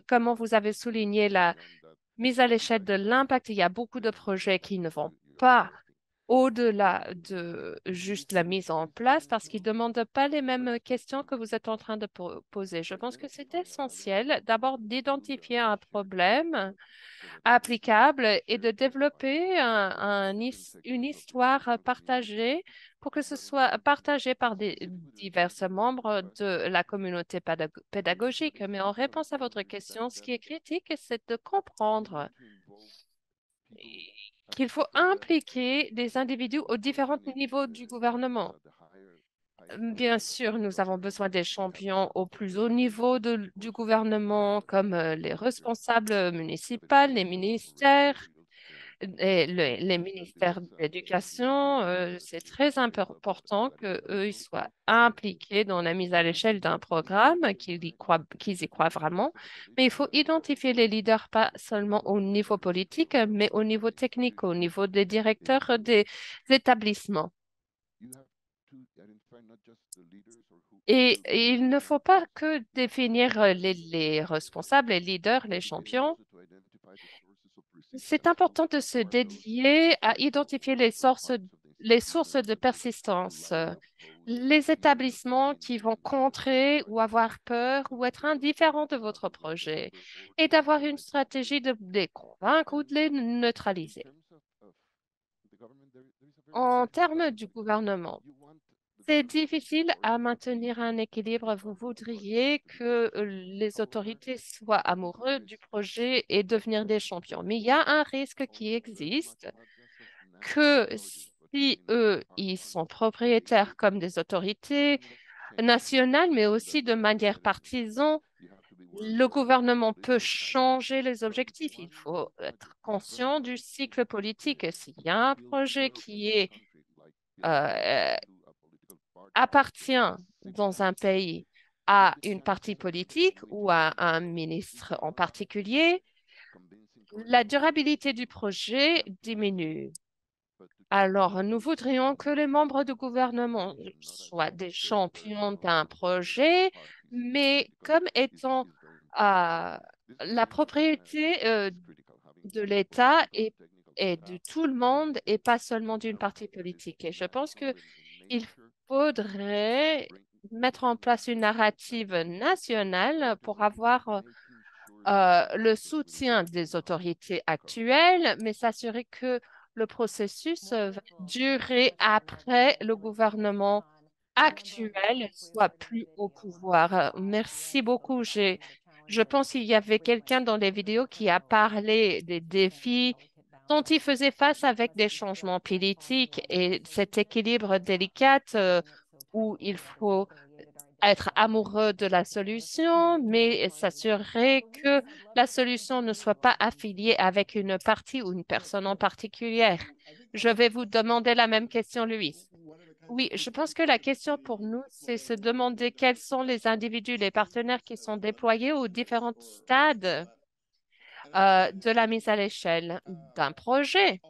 comment vous avez souligné la mise à l'échelle de l'impact. Il y a beaucoup de projets qui ne vont pas au-delà de juste la mise en place parce qu'ils ne demandent pas les mêmes questions que vous êtes en train de poser. Je pense que c'est essentiel d'abord d'identifier un problème applicable et de développer une histoire partagée pour que ce soit partagé par des divers membres de la communauté pédagogique. Mais en réponse à votre question, ce qui est critique, c'est de comprendre qu'il faut impliquer des individus aux différents niveaux du gouvernement. Bien sûr, nous avons besoin des champions au plus haut niveau du gouvernement, comme les responsables municipaux, les ministères, et les ministères de l'Éducation. C'est très important qu'eux ils soient impliqués dans la mise à l'échelle d'un programme, qu'ils y croient vraiment. Mais il faut identifier les leaders pas seulement au niveau politique, mais au niveau technique, au niveau des directeurs des établissements. Et il ne faut pas que définir les responsables, les leaders, les champions. C'est important de se dédier à identifier les sources de persistance, les établissements qui vont contrer ou avoir peur ou être indifférents de votre projet et d'avoir une stratégie de les convaincre ou de les neutraliser. En termes du gouvernement, c'est difficile à maintenir un équilibre. Vous voudriez que les autorités soient amoureux du projet et devenir des champions. Mais il y a un risque qui existe que si eux, ils sont propriétaires comme des autorités nationales, mais aussi de manière partisane, le gouvernement peut changer les objectifs. Il faut être conscient du cycle politique. S'il y a un projet qui euh, appartient dans un pays à une partie politique ou à un ministre en particulier, la durabilité du projet diminue. Alors, nous voudrions que les membres du gouvernement soient des champions d'un projet, mais comme étant la propriété de l'État et de tout le monde et pas seulement d'une partie politique. Et je pense que il faudrait mettre en place une narrative nationale pour avoir le soutien des autorités actuelles, mais s'assurer que le processus va durer après le gouvernement actuel soit plus au pouvoir. Merci beaucoup. Je pense qu'il y avait quelqu'un dans les vidéos qui a parlé des défis dont il faisait face avec des changements politiques et cet équilibre délicat où il faut être amoureux de la solution, mais s'assurer que la solution ne soit pas affiliée avec une partie ou une personne en particulier. Je vais vous demander la même question, Louis. Oui, je pense que la question pour nous, c'est se demander quels sont les individus, les partenaires qui sont déployés aux différents stades de la mise à l'échelle d'un projet.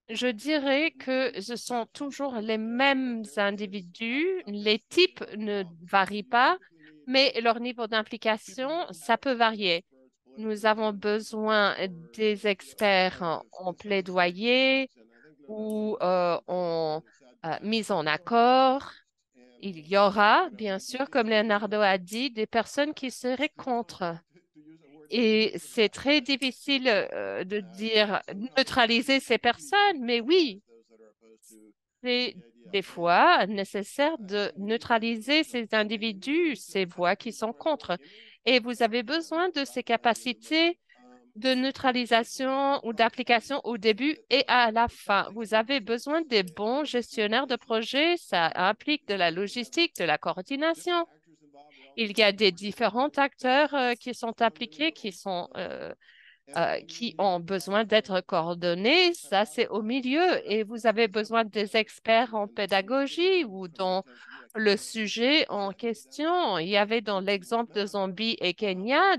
Je dirais que ce sont toujours les mêmes individus, les types ne varient pas, mais leur niveau d'implication, ça peut varier. Nous avons besoin des experts en plaidoyer ou en mise en accord. Il y aura, bien sûr, comme Leonardo a dit, des personnes qui seraient contre. Et c'est très difficile de dire neutraliser ces personnes, mais oui, c'est des fois nécessaire de neutraliser ces individus, ces voix qui sont contre. Et vous avez besoin de ces capacités de neutralisation ou d'application au début et à la fin. Vous avez besoin des bons gestionnaires de projets. Ça implique de la logistique, de la coordination. Il y a des différents acteurs qui sont appliqués, qui ont besoin d'être coordonnés. Ça, c'est au milieu. Et vous avez besoin des experts en pédagogie ou dans le sujet en question. Il y avait dans l'exemple de Zambie et Kenya,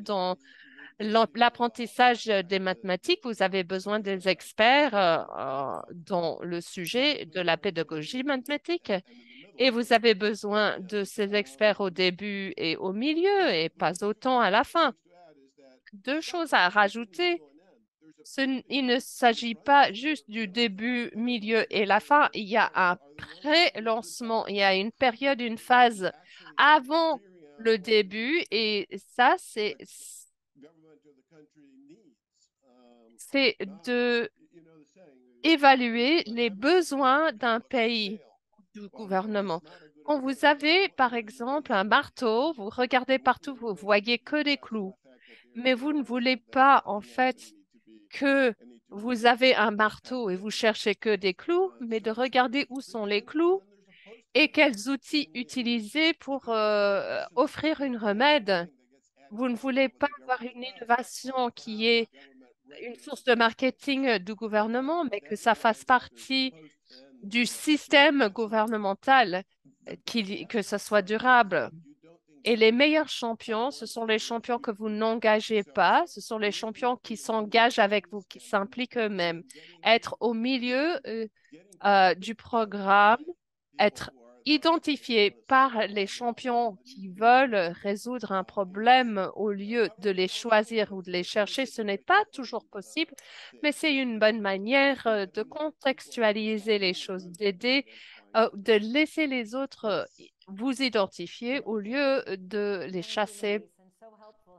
L'apprentissage des mathématiques, vous avez besoin des experts dans le sujet de la pédagogie mathématique. Et vous avez besoin de ces experts au début et au milieu et pas autant à la fin. Deux choses à rajouter. Il ne s'agit pas juste du début, milieu et la fin. Il y a un pré-lancement, il y a une période, une phase avant le début et ça, c'est de évaluer les besoins d'un pays, du gouvernement. Quand vous avez, par exemple, un marteau, vous regardez partout, vous voyez que des clous, mais vous ne voulez pas, en fait, que vous avez un marteau et vous cherchez que des clous, mais de regarder où sont les clous et quels outils utiliser pour offrir une remède. Vous ne voulez pas avoir une innovation qui est une source de marketing du gouvernement, mais que ça fasse partie du système gouvernemental, que ça soit durable. Et les meilleurs champions, ce sont les champions que vous n'engagez pas, ce sont les champions qui s'engagent avec vous, qui s'impliquent eux-mêmes. Être au milieu du programme, être identifié par les champions qui veulent résoudre un problème au lieu de les choisir ou de les chercher, ce n'est pas toujours possible, mais c'est une bonne manière de contextualiser les choses, d'aider, de laisser les autres vous identifier au lieu de les chasser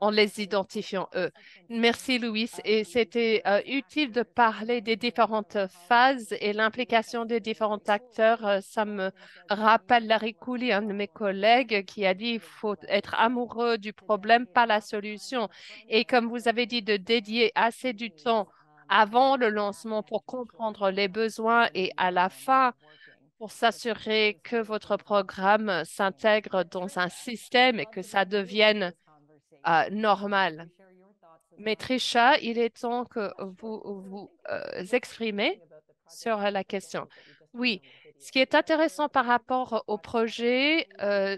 en les identifiant eux. Merci, Louis. Et c'était utile de parler des différentes phases et l'implication des différents acteurs. Ça me rappelle Larry Cooley, un de mes collègues, qui a dit il faut être amoureux du problème, pas la solution. Et comme vous avez dit, de dédier assez du temps avant le lancement pour comprendre les besoins et à la fin pour s'assurer que votre programme s'intègre dans un système et que ça devienne normal. Mais Trisha, il est temps que vous exprimez sur la question. Oui, ce qui est intéressant par rapport au projet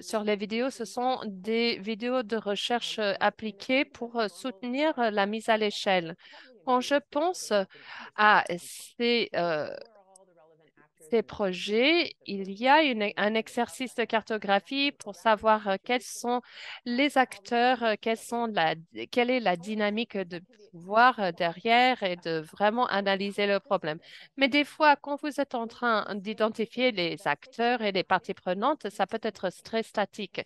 sur les vidéos, ce sont des vidéos de recherche appliquées pour soutenir la mise à l'échelle. Quand je pense à ces projets, il y a un exercice de cartographie pour savoir quels sont les acteurs, quelle est la dynamique de pouvoir derrière et de vraiment analyser le problème. Mais des fois, quand vous êtes en train d'identifier les acteurs et les parties prenantes, ça peut être très statique.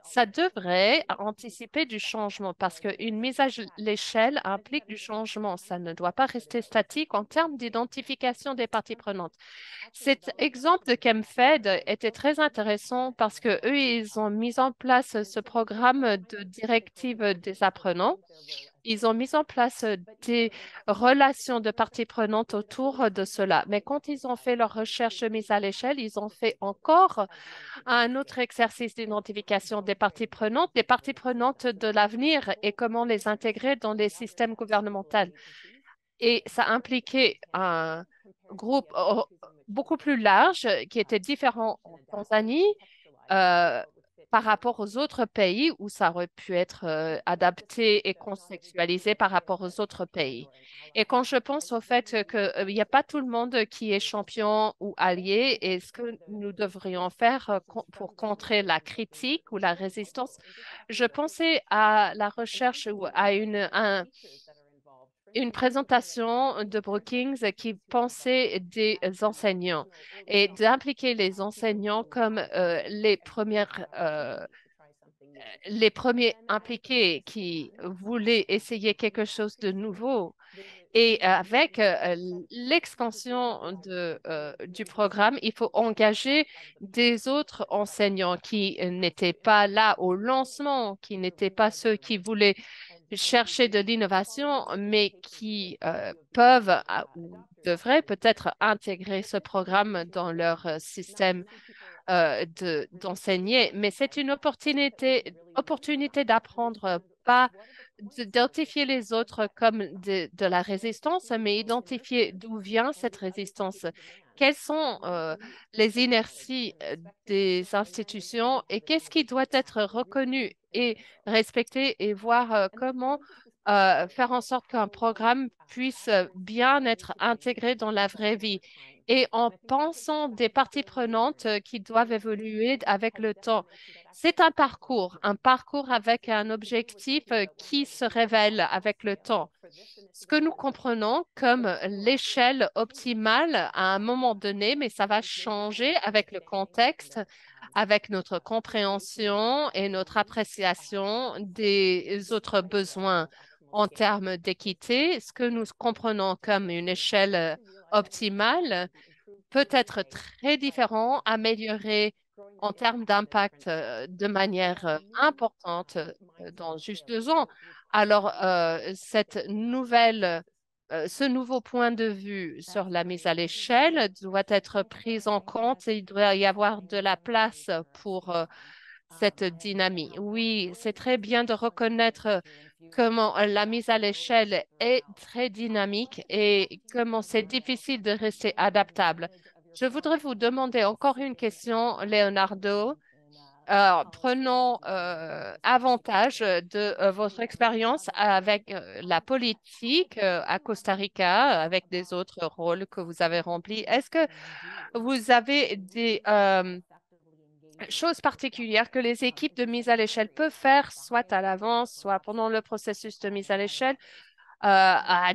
Ça devrait anticiper du changement parce qu'une mise à l'échelle implique du changement. Ça ne doit pas rester statique en termes d'identification des parties prenantes. Cet exemple de ChemFed était très intéressant parce que eux, ils ont mis en place ce programme de directive des apprenants. Ils ont mis en place des relations de parties prenantes autour de cela. Mais quand ils ont fait leur recherche mise à l'échelle, ils ont fait encore un autre exercice d'identification des parties prenantes de l'avenir et comment les intégrer dans les systèmes gouvernementaux. Et ça impliquait un groupe beaucoup plus large qui était différent en Tanzanie euh, par rapport aux autres pays où ça aurait pu être adapté et contextualisé par rapport aux autres pays. Et quand je pense au fait qu'il n'y a pas tout le monde qui est champion ou allié, et ce que nous devrions faire pour contrer la critique ou la résistance, je pensais à la recherche ou à une présentation de Brookings qui pensait des enseignants et d'impliquer les enseignants comme les premiers impliqués qui voulaient essayer quelque chose de nouveau. Et avec l'expansion du programme, il faut engager des autres enseignants qui n'étaient pas là au lancement, qui n'étaient pas ceux qui voulaient chercher de l'innovation, mais qui peuvent ou devraient peut-être intégrer ce programme dans leur système d'enseigner. Mais c'est une opportunité d'apprendre, pas d'identifier les autres comme de la résistance, mais identifier d'où vient cette résistance. Quelles sont les inerties des institutions et qu'est-ce qui doit être reconnu et respecté et voir comment faire en sorte qu'un programme puisse bien être intégré dans la vraie vie et en pensant des parties prenantes qui doivent évoluer avec le temps. C'est un parcours avec un objectif qui se révèle avec le temps. Ce que nous comprenons comme l'échelle optimale à un moment donné, mais ça va changer avec le contexte, avec notre compréhension et notre appréciation des autres besoins en termes d'équité. Ce que nous comprenons comme une échelle optimale peut être très différent, amélioré en termes d'impact de manière importante dans juste 2 ans. Alors, ce nouveau point de vue sur la mise à l'échelle doit être pris en compte et il doit y avoir de la place pour cette dynamique. Oui, c'est très bien de reconnaître comment la mise à l'échelle est très dynamique et comment c'est difficile de rester adaptable. Je voudrais vous demander encore une question, Leonardo. Prenons avantage de votre expérience avec la politique à Costa Rica, avec des autres rôles que vous avez remplis. Est-ce que vous avez des choses particulières que les équipes de mise à l'échelle peuvent faire, soit à l'avance, soit pendant le processus de mise à l'échelle, à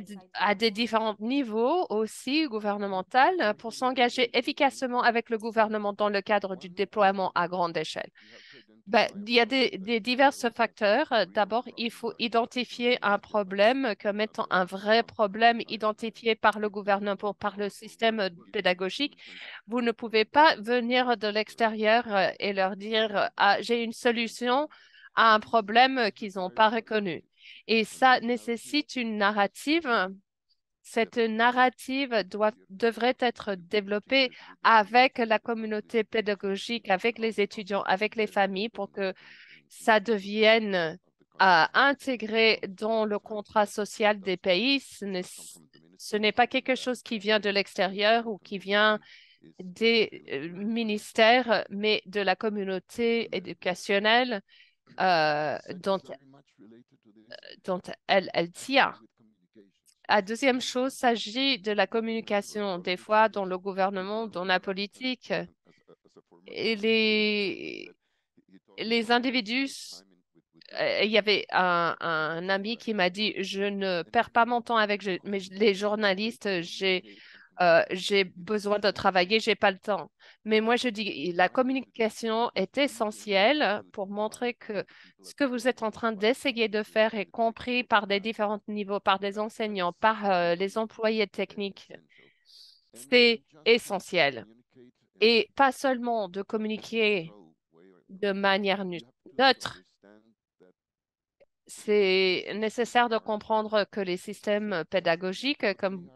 des différents niveaux aussi gouvernemental, pour s'engager efficacement avec le gouvernement dans le cadre du déploiement à grande échelle? Ben, il y a des divers facteurs. D'abord, il faut identifier un problème comme étant un vrai problème identifié par le gouvernement, par le système pédagogique. Vous ne pouvez pas venir de l'extérieur et leur dire, ah, j'ai une solution à un problème qu'ils n'ont pas reconnu. Et ça nécessite une narrative. Cette narrative devrait être développée avec la communauté pédagogique, avec les étudiants, avec les familles pour que ça devienne intégré dans le contrat social des pays. Ce n'est pas quelque chose qui vient de l'extérieur ou qui vient des ministères, mais de la communauté éducationnelle dont elle tient. La deuxième chose s'agit de la communication. Des fois, dans le gouvernement, dans la politique, et les individus, il y avait un ami qui m'a dit, je ne perds pas mon temps avec les journalistes, j'ai besoin de travailler, j'ai pas le temps. Mais moi, je dis, la communication est essentielle pour montrer que ce que vous êtes en train d'essayer de faire est compris par des différents niveaux, par des enseignants, par les employés techniques. C'est essentiel. Et pas seulement de communiquer de manière neutre. C'est nécessaire de comprendre que les systèmes pédagogiques, comme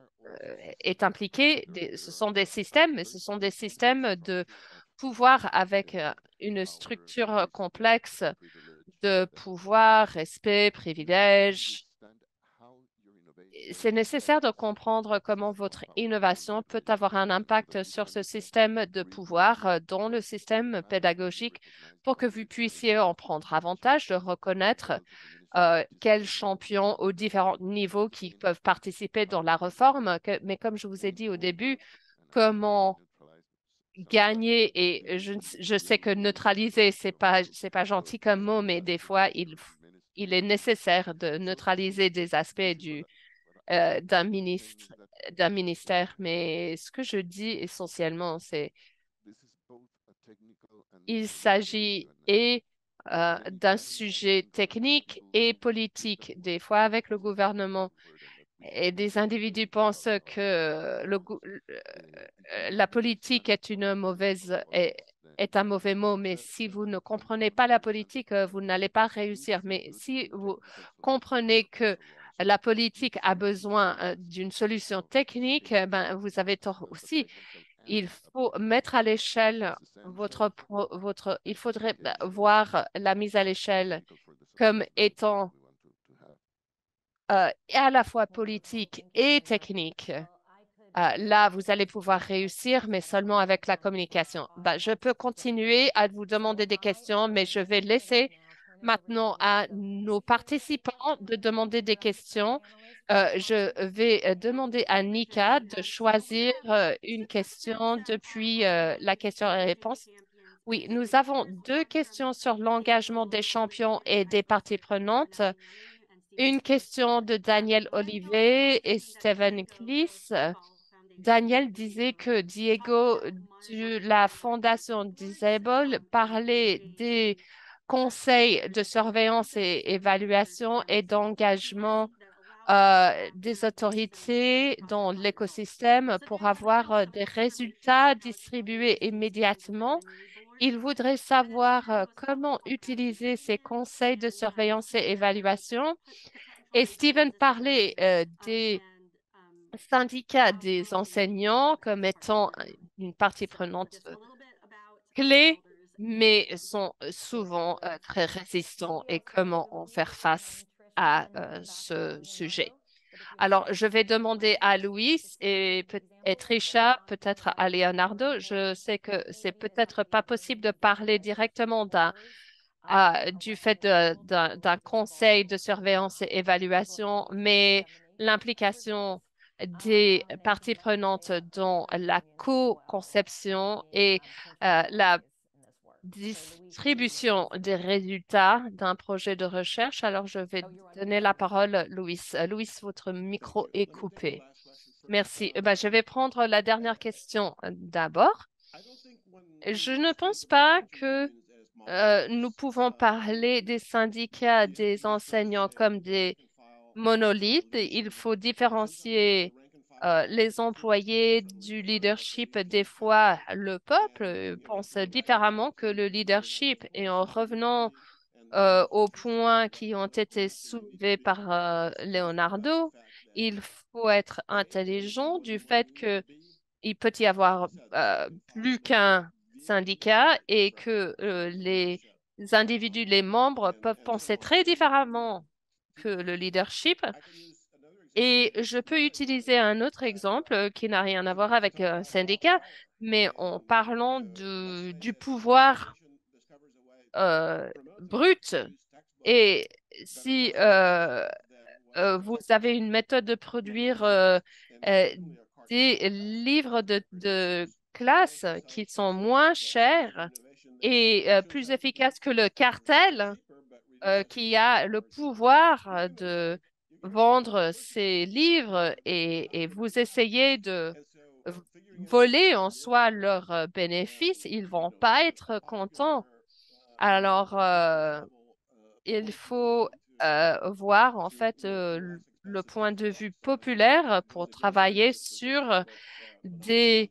est impliqué, ce sont des systèmes, mais ce sont des systèmes de pouvoir avec une structure complexe de pouvoir, respect, privilège. C'est nécessaire de comprendre comment votre innovation peut avoir un impact sur ce système de pouvoir dans le système pédagogique pour que vous puissiez en prendre avantage, de reconnaître quels champions aux différents niveaux qui peuvent participer dans la réforme. Mais comme je vous ai dit au début, comment gagner et je sais que neutraliser, c'est pas gentil comme mot, mais des fois, il est nécessaire de neutraliser des aspects d'un ministère. Mais ce que je dis essentiellement, c'est il s'agit d'un sujet technique et politique, des fois avec le gouvernement. Et des individus pensent que la politique est un mauvais mot, mais si vous ne comprenez pas la politique, vous n'allez pas réussir. Mais si vous comprenez que la politique a besoin d'une solution technique, ben, vous avez tort aussi. Il faut mettre à l'échelle il faudrait voir la mise à l'échelle comme étant à la fois politique et technique. Là, vous allez pouvoir réussir, mais seulement avec la communication. Ben, je peux continuer à vous demander des questions, mais je vais laisser maintenant à nos participants de demander des questions. Je vais demander à Nika de choisir une question depuis la question et réponse. Oui, nous avons deux questions sur l'engagement des champions et des parties prenantes. Une question de Daniel Olivet et Stephen Cleese. Daniel disait que Diego de la Fondation Disable parlait des conseils de surveillance et évaluation et d'engagement des autorités dans l'écosystème pour avoir des résultats distribués immédiatement. Il voudrait savoir comment utiliser ces conseils de surveillance et évaluation. Et Steven parlait des syndicats des enseignants comme étant une partie prenante clé, mais sont souvent très résistants et comment en faire face à ce sujet. Alors, je vais demander à Louis et Trisha, peut-être à Leonardo. Je sais que c'est peut-être pas possible de parler directement du fait d'un conseil de surveillance et évaluation, mais l'implication des parties prenantes dans la co-conception et la distribution des résultats d'un projet de recherche. Alors, je vais donner la parole à Louis. Louis, votre micro est coupé. Merci. Ben, je vais prendre la dernière question d'abord. Je ne pense pas que nous pouvons parler des syndicats des enseignants comme des monolithes. Il faut différencier les employés du leadership. Des fois, le peuple pense différemment que le leadership. Et en revenant aux points qui ont été soulevés par Leonardo, il faut être intelligent du fait que il peut y avoir plus qu'un syndicat et que les individus, les membres peuvent penser très différemment que le leadership. Et je peux utiliser un autre exemple qui n'a rien à voir avec un syndicat, mais en parlant du pouvoir euh, brut. Et si vous avez une méthode de produire euh, des livres de classe qui sont moins chers et plus efficaces que le cartel qui a le pouvoir de vendre ces livres et vous essayez de voler en soi leurs bénéfices, ils vont pas être contents. Alors, il faut voir en fait le point de vue populaire pour travailler sur des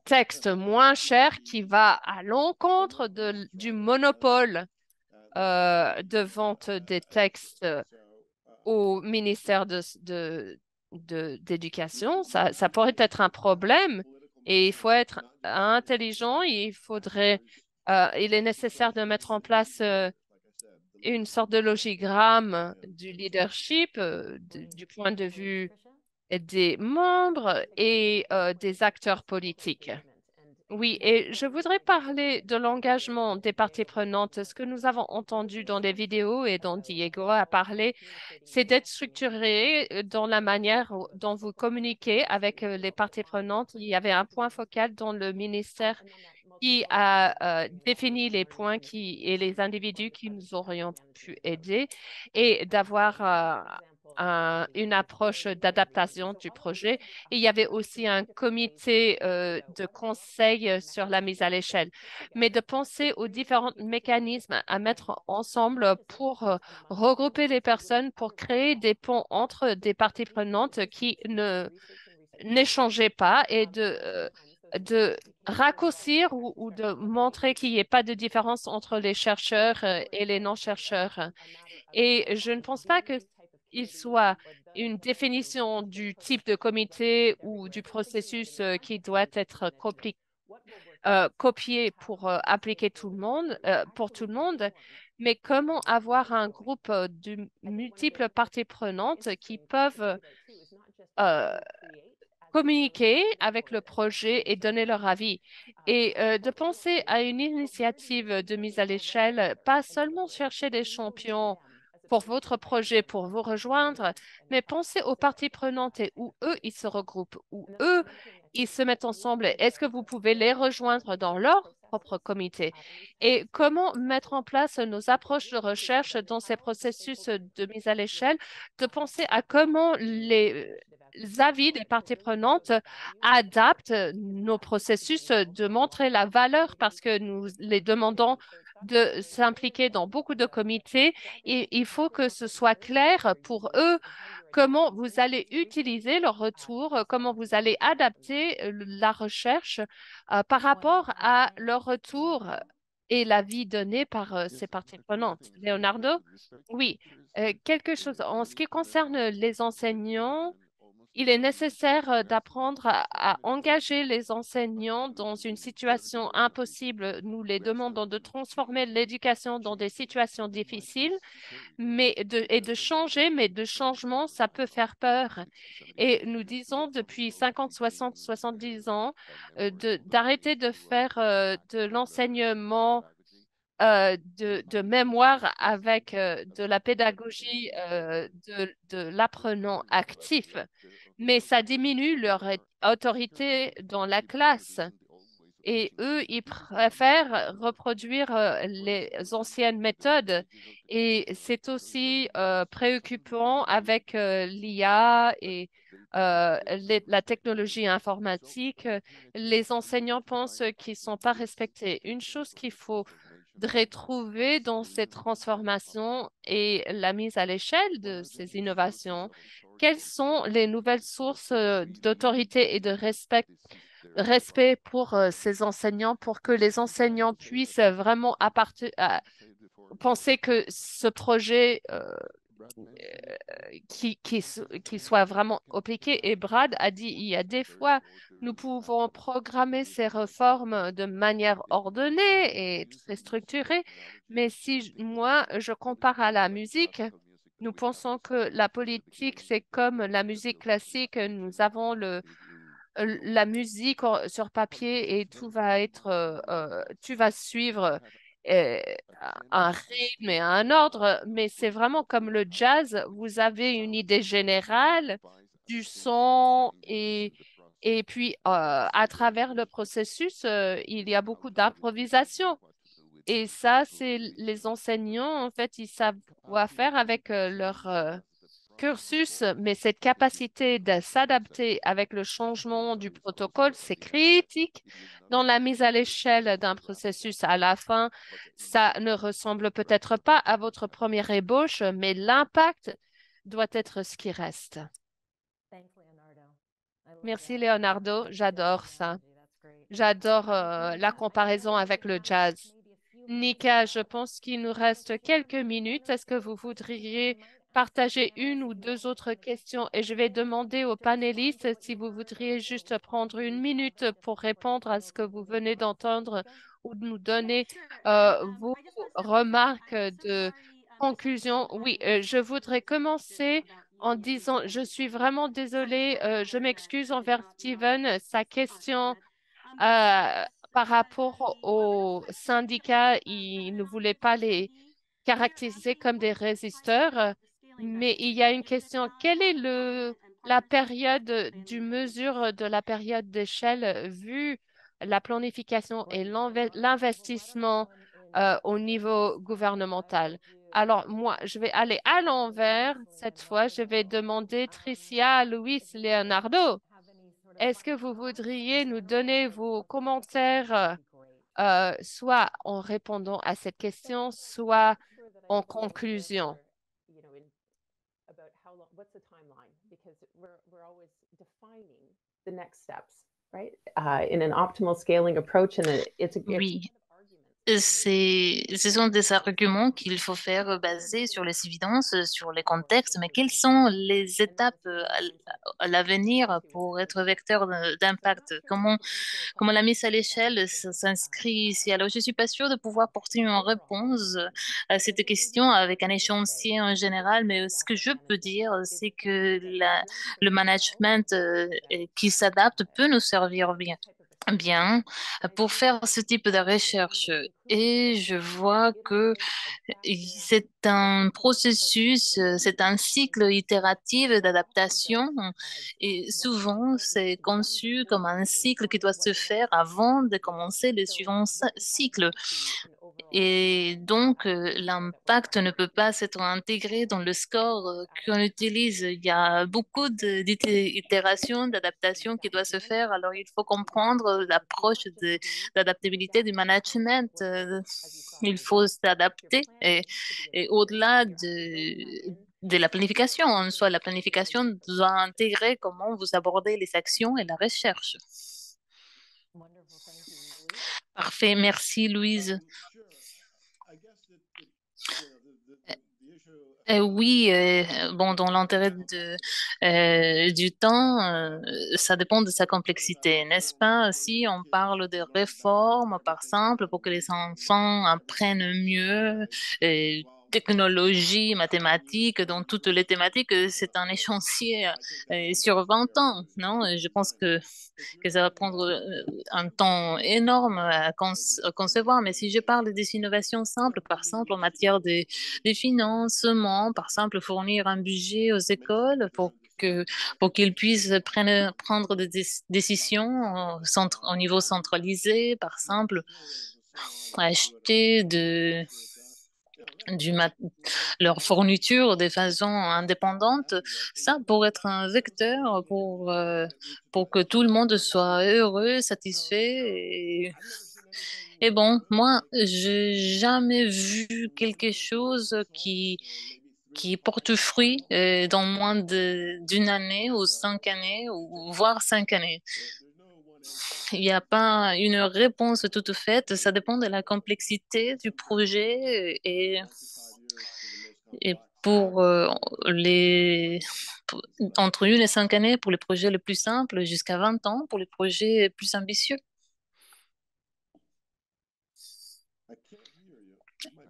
textes moins chers qui va à l'encontre du monopole de vente des textes au ministère d'éducation. Ça pourrait être un problème et il faut être intelligent. Il est nécessaire de mettre en place une sorte de logigramme du leadership du point de vue des membres et des acteurs politiques. Oui, et je voudrais parler de l'engagement des parties prenantes. Ce que nous avons entendu dans les vidéos et dont Diego a parlé, c'est d'être structuré dans la manière dont vous communiquez avec les parties prenantes. Il y avait un point focal dans le ministère qui a défini les points et les individus qui nous aurions pu aider et d'avoir une approche d'adaptation du projet. Et il y avait aussi un comité de conseil sur la mise à l'échelle, mais de penser aux différents mécanismes à mettre ensemble pour regrouper les personnes, pour créer des ponts entre des parties prenantes qui ne n'échangeaient pas et de raccourcir ou de montrer qu'il n'y ait pas de différence entre les chercheurs et les non-chercheurs. Et je ne pense pas qu'il soit une définition du type de comité ou du processus qui doit être copié pour appliquer pour tout le monde, mais comment avoir un groupe de multiples parties prenantes qui peuvent communiquer avec le projet et donner leur avis. Et de penser à une initiative de mise à l'échelle, pas seulement chercher des champions pour votre projet, pour vous rejoindre, mais pensez aux parties prenantes et où eux, ils se regroupent, où eux, ils se mettent ensemble. Est-ce que vous pouvez les rejoindre dans leur propre comité? Et comment mettre en place nos approches de recherche dans ces processus de mise à l'échelle, de penser à comment les avis des parties prenantes adaptent nos processus, de montrer la valeur parce que nous les demandons de s'impliquer dans beaucoup de comités et il faut que ce soit clair pour eux comment vous allez utiliser leur retour, comment vous allez adapter la recherche par rapport à leur retour et l'avis donné par ces parties prenantes. Leonardo? Oui, quelque chose. En ce qui concerne les enseignants, il est nécessaire d'apprendre à engager les enseignants dans une situation impossible. Nous les demandons de transformer l'éducation dans des situations difficiles et de changer, mais de changement, ça peut faire peur. Et nous disons depuis 50, 60, 70 ans d'arrêter de faire de l'enseignement de mémoire avec de la pédagogie de l'apprenant actif, mais ça diminue leur autorité dans la classe. Et eux, ils préfèrent reproduire les anciennes méthodes. Et c'est aussi préoccupant avec l'IA et la technologie informatique. Les enseignants pensent qu'ils ne sont pas respectés. Une chose qu'il faudrait trouver dans ces transformations et la mise à l'échelle de ces innovations, quelles sont les nouvelles sources d'autorité et de respect pour ces enseignants, pour que les enseignants puissent vraiment penser que ce projet qui soit vraiment appliqué. Et Brad a dit, il y a des fois, nous pouvons programmer ces réformes de manière ordonnée et très structurée, mais si moi, je compare à la musique, nous pensons que la politique, c'est comme la musique classique. Nous avons la musique sur papier et tout va être, tu vas suivre euh, un rythme et un ordre, mais c'est vraiment comme le jazz, vous avez une idée générale du son et puis à travers le processus, il y a beaucoup d'improvisation. Et ça, c'est les enseignants, en fait, ils savent quoi faire avec leur cursus, mais cette capacité de s'adapter avec le changement du protocole, c'est critique dans la mise à l'échelle d'un processus. À la fin, ça ne ressemble peut-être pas à votre première ébauche, mais l'impact doit être ce qui reste. Merci, Leonardo. J'adore ça. J'adore la comparaison avec le jazz. Nika, je pense qu'il nous reste quelques minutes. Est-ce que vous voudriez partager une ou deux autres questions? Et je vais demander aux panélistes si vous voudriez juste prendre une minute pour répondre à ce que vous venez d'entendre ou de nous donner vos remarques de conclusion. Oui, je voudrais commencer en disant, je suis vraiment désolée, je m'excuse envers Steven, sa question par rapport aux syndicats, ils ne voulaient pas les caractériser comme des résisteurs. Mais il y a une question. Quelle est la période du mesure de la période d'échelle vu la planification et l'investissement au niveau gouvernemental? Alors, moi, je vais aller à l'envers. Cette fois, je vais demander Tricia Luis Leonardo. Est-ce que vous voudriez nous donner vos commentaires, soit en répondant à cette question, soit en conclusion? Oui. Ce sont des arguments qu'il faut faire baser sur les évidences, sur les contextes, mais quelles sont les étapes à l'avenir pour être vecteur d'impact? Comment la mise à l'échelle s'inscrit ici? Alors, je suis pas sûre de pouvoir porter une réponse à cette question avec un échéancier en général, mais ce que je peux dire, c'est que le management qui s'adapte peut nous servir bien pour faire ce type de recherche. Et je vois que c'est un processus, c'est un cycle itératif d'adaptation. Et souvent, c'est conçu comme un cycle qui doit se faire avant de commencer le suivant cycle. Et donc, l'impact ne peut pas s'être intégré dans le score qu'on utilise. Il y a beaucoup d'itérations, d'adaptations qui doivent se faire. Alors, il faut comprendre l'approche d'adaptabilité du management. Il faut s'adapter. Et au-delà de la planification, en soi, la planification doit intégrer comment vous abordez les actions et la recherche. Parfait. Merci, Louise. Oui, bon, dans l'intérêt du temps, ça dépend de sa complexité, n'est-ce pas? Si on parle de réformes, par exemple, pour que les enfants apprennent mieux, technologie, mathématiques, dans toutes les thématiques, c'est un échéancier sur 20 ans, non? Je pense que ça va prendre un temps énorme à concevoir, mais si je parle des innovations simples, par exemple, en matière des financements, par exemple, fournir un budget aux écoles pour qu'ils puissent prendre des décisions au niveau centralisé, par exemple, acheter du mat- leur fourniture de façon indépendante, ça pour être un vecteur pour que tout le monde soit heureux, satisfait. Et bon, moi, j'ai jamais vu quelque chose qui porte fruit dans moins d'une année ou 5 années ou voire 5 années. Il n'y a pas une réponse toute faite, ça dépend de la complexité du projet et pour les pour- entre 1 et 5 années pour les projets les plus simples, jusqu'à 20 ans pour les projets plus ambitieux.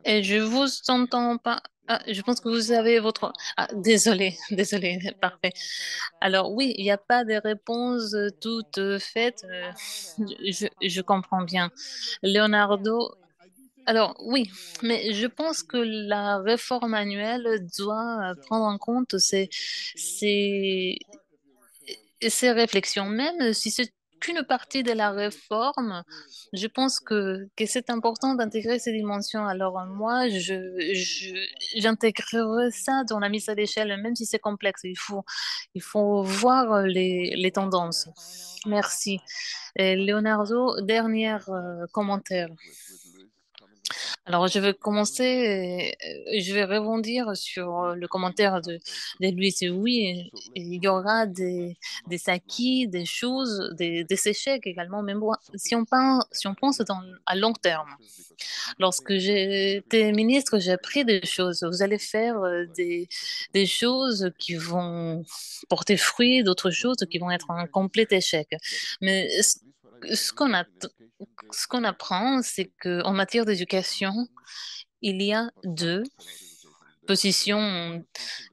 Et je vous entends pas. Ah, je pense que vous avez votre. Ah, désolé, désolé, parfait. Alors oui, il n'y a pas de réponse toute faite. Je comprends bien. Leonardo, alors oui, mais je pense que la réforme annuelle doit prendre en compte ces réflexions, même si c'est qu'une partie de la réforme, je pense que c'est important d'intégrer ces dimensions. Alors moi, j'intégrerai ça dans la mise à l'échelle, même si c'est complexe. Il faut voir les tendances. Merci. Et Leonardo, dernier commentaire. Alors, je vais commencer, je vais rebondir sur le commentaire de Louis. Oui, il y aura des acquis, des choses, des échecs également, mais bon, si on pense à long terme. Lorsque j'étais ministre, j'ai appris des choses. Vous allez faire des choses qui vont porter fruit, d'autres choses qui vont être un complet échec. Mais ce qu'on a, ce qu'on apprend, c'est qu'en matière d'éducation, il y a deux positions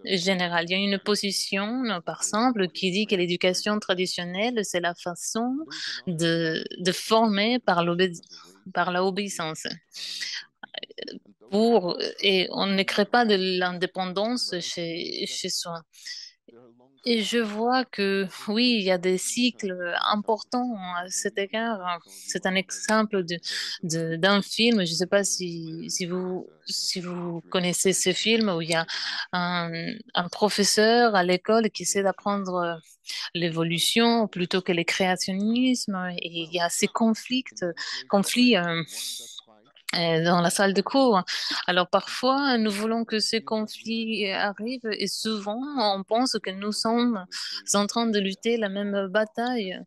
générales. Il y a une position, par exemple, qui dit que l'éducation traditionnelle, c'est la façon de former par l'obéissance. Et on ne crée pas de l'indépendance chez soi. Et je vois que oui, il y a des cycles importants à cet égard. C'est un exemple d'un film. Je ne sais pas si vous connaissez ce film où il y a un professeur à l'école qui essaie d'apprendre l'évolution plutôt que le créationnisme. Et il y a ces conflits dans la salle de cours. Alors parfois, nous voulons que ces conflits arrivent et souvent, on pense que nous sommes en train de lutter la même bataille.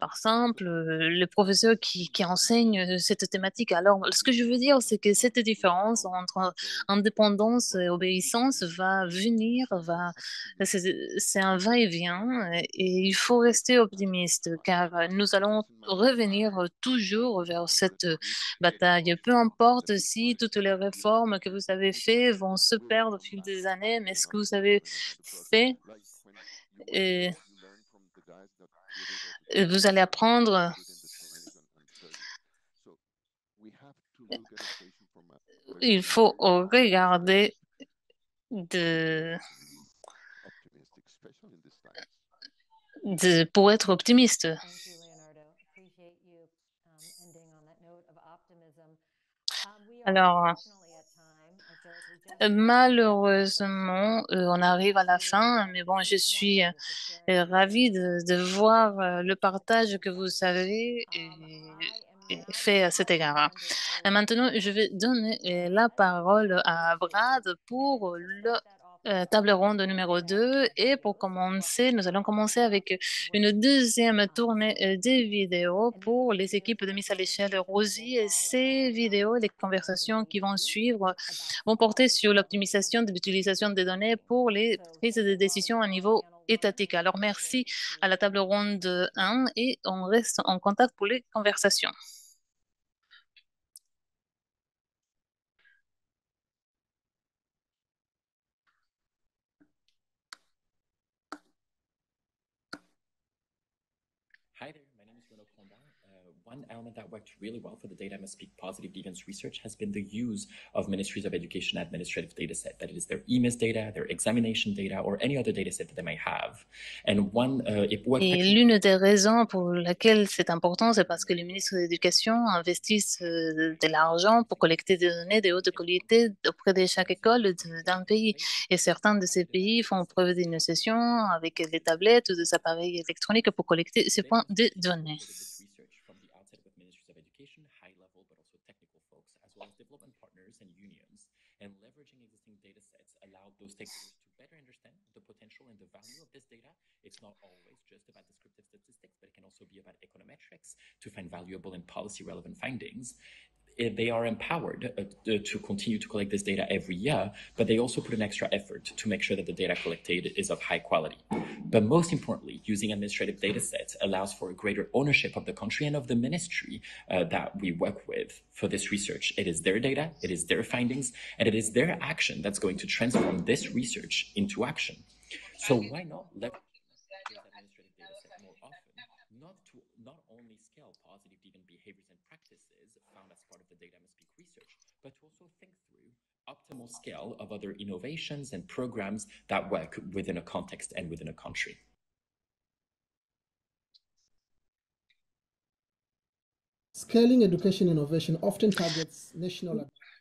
Par exemple, le professeur qui enseigne cette thématique. Alors, ce que je veux dire, c'est que cette différence entre indépendance et obéissance va venir, c'est un va-et-vient et il faut rester optimiste car nous allons revenir toujours vers cette bataille. Peu importe si toutes les réformes que vous avez faites vont se perdre au fil des années, mais ce que vous avez fait, euh, vous allez apprendre. Il faut regarder de, pour être optimiste. Alors, malheureusement, on arrive à la fin, mais bon, je suis ravie de voir le partage que vous avez fait à cet égard. Et maintenant, je vais donner la parole à Brad pour le table ronde numéro 2. Et pour commencer, nous allons commencer avec une deuxième tournée des vidéos pour les équipes de mise à l'échelle Rosie. Et ces vidéos, les conversations qui vont suivre, vont porter sur l'optimisation de l'utilisation des données pour les prises de décision à niveau étatique. Alors, merci à la table ronde 1 et on reste en contact pour les conversations. Hi there, my name is Renaud Condin. One element that worked really well for the Data Must Speak Positive Deviance research has been the use of Ministries of Education administrative data set, that it is their EMIS data, their examination data, or any other data set that they may have. And Et l'une des raisons pour laquelle c'est important, c'est parce que les ministres de l'Éducation investissent de l'argent pour collecter des données de haute qualité auprès de chaque école d'un pays. Et certains de ces pays font preuve d'innovation avec des tablettes ou des appareils électroniques pour collecter ces points de données. And leveraging existing data sets allowed those stakeholders to better understand the potential and the value of this data. It's not always just about descriptive statistics, but it can also be about econometrics to find valuable and policy relevant findings. They are empowered to continue to collect this data every year, but they also put an extra effort to make sure that the data collected is of high quality. But most importantly, using administrative data sets allows for a greater ownership of the country and of the ministry that we work with for this research. It is their data, it is their findings, and it is their action that's going to transform this research into action. So why not leverage those administrative data sets more often, not only scale positive deviant behaviors and practices found as part of the Data Must Speak research, but to also think through optimal scale of other innovations and programs that work within a context and within a country. Scaling education innovation often targets national adoption,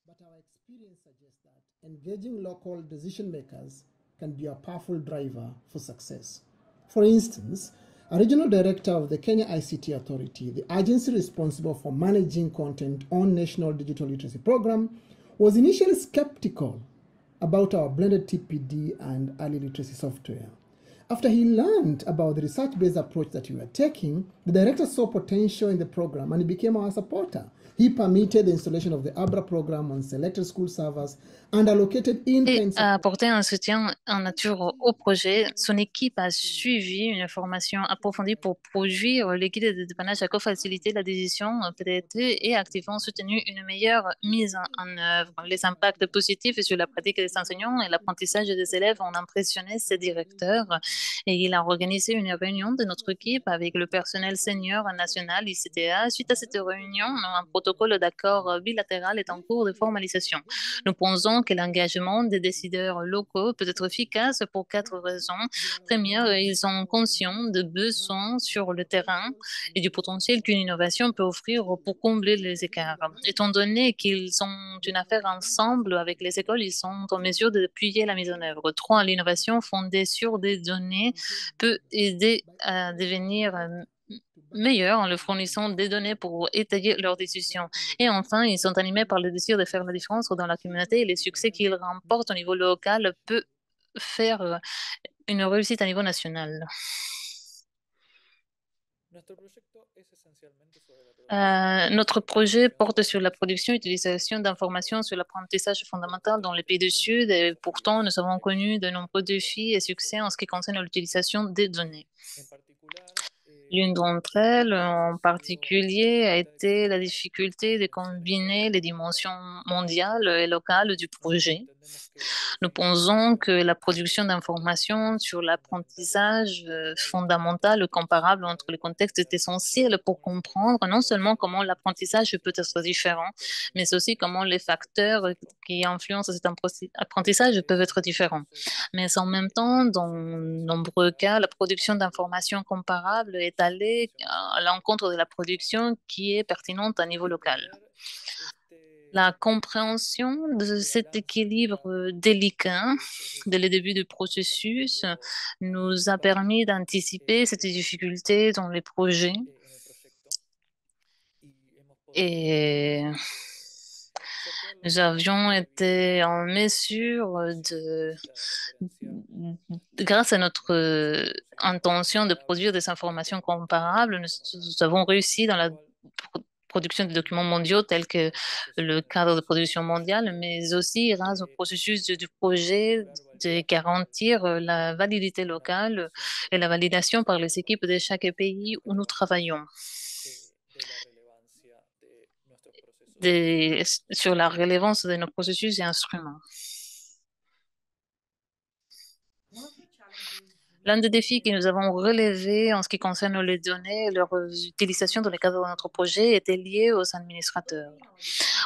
but our experience suggests that engaging local decision makers can be a powerful driver for success. For instance, a regional director of the Kenya ICT Authority, the agency responsible for managing content on National Digital Literacy Program, was initially skeptical about our blended TPD and early literacy software. After he learned about the research-based approach that we were taking, the director saw potential in the program and he became our supporter. He permitted the installation of the ABRA program on selected school servers and allocated in-kind a apporté un soutien en nature au projet. Son équipe a suivi une formation approfondie pour produire les guides de dépannage à co-faciliter la décision PDT et activement soutenu une meilleure mise en œuvre. Les impacts positifs sur la pratique des enseignants et l'apprentissage des élèves ont impressionné ses directeurs et il a organisé une réunion de notre équipe avec le personnel senior national ICTA. Suite à cette réunion, un protocole d'accord bilatéral est en cours de formalisation. Nous pensons que l'engagement des décideurs locaux peut être efficace pour 4 raisons. Première, ils sont conscients de besoins sur le terrain et du potentiel qu'une innovation peut offrir pour combler les écarts. Étant donné qu'ils ont une affaire ensemble avec les écoles, ils sont en mesure d'appuyer la mise en œuvre. 3, l'innovation fondée sur des données peut aider à devenir meilleurs en leur fournissant des données pour étayer leurs décisions. Et enfin, ils sont animés par le désir de faire la différence dans la communauté et les succès qu'ils remportent au niveau local peut faire une réussite à niveau national. Notre projet porte sur la production et utilisation d'informations sur l'apprentissage fondamental dans les pays du Sud et pourtant nous avons connu de nombreux défis et succès en ce qui concerne l'utilisation des données. L'une d'entre elles, en particulier, a été la difficulté de combiner les dimensions mondiales et locales du projet. Nous pensons que la production d'informations sur l'apprentissage fondamental comparable entre les contextes est essentielle pour comprendre non seulement comment l'apprentissage peut être différent, mais aussi comment les facteurs qui influencent cet apprentissage peuvent être différents. Mais en même temps, dans de nombreux cas, la production d'informations comparables est allée à l'encontre de la production qui est pertinente à niveau local. La compréhension de cet équilibre délicat dès le début du processus nous a permis d'anticiper cette difficulté dans les projets et nous avions été en mesure grâce à notre intention de produire des informations comparables, nous avons réussi dans la production de documents mondiaux tels que le cadre de production mondiale, mais aussi grâce au processus du projet de garantir la validité locale et la validation par les équipes de chaque pays où nous travaillons. Sur la relevance de nos processus et instruments. L'un des défis que nous avons relevés en ce qui concerne les données et leur utilisation dans le cadre de notre projet était lié aux administrateurs.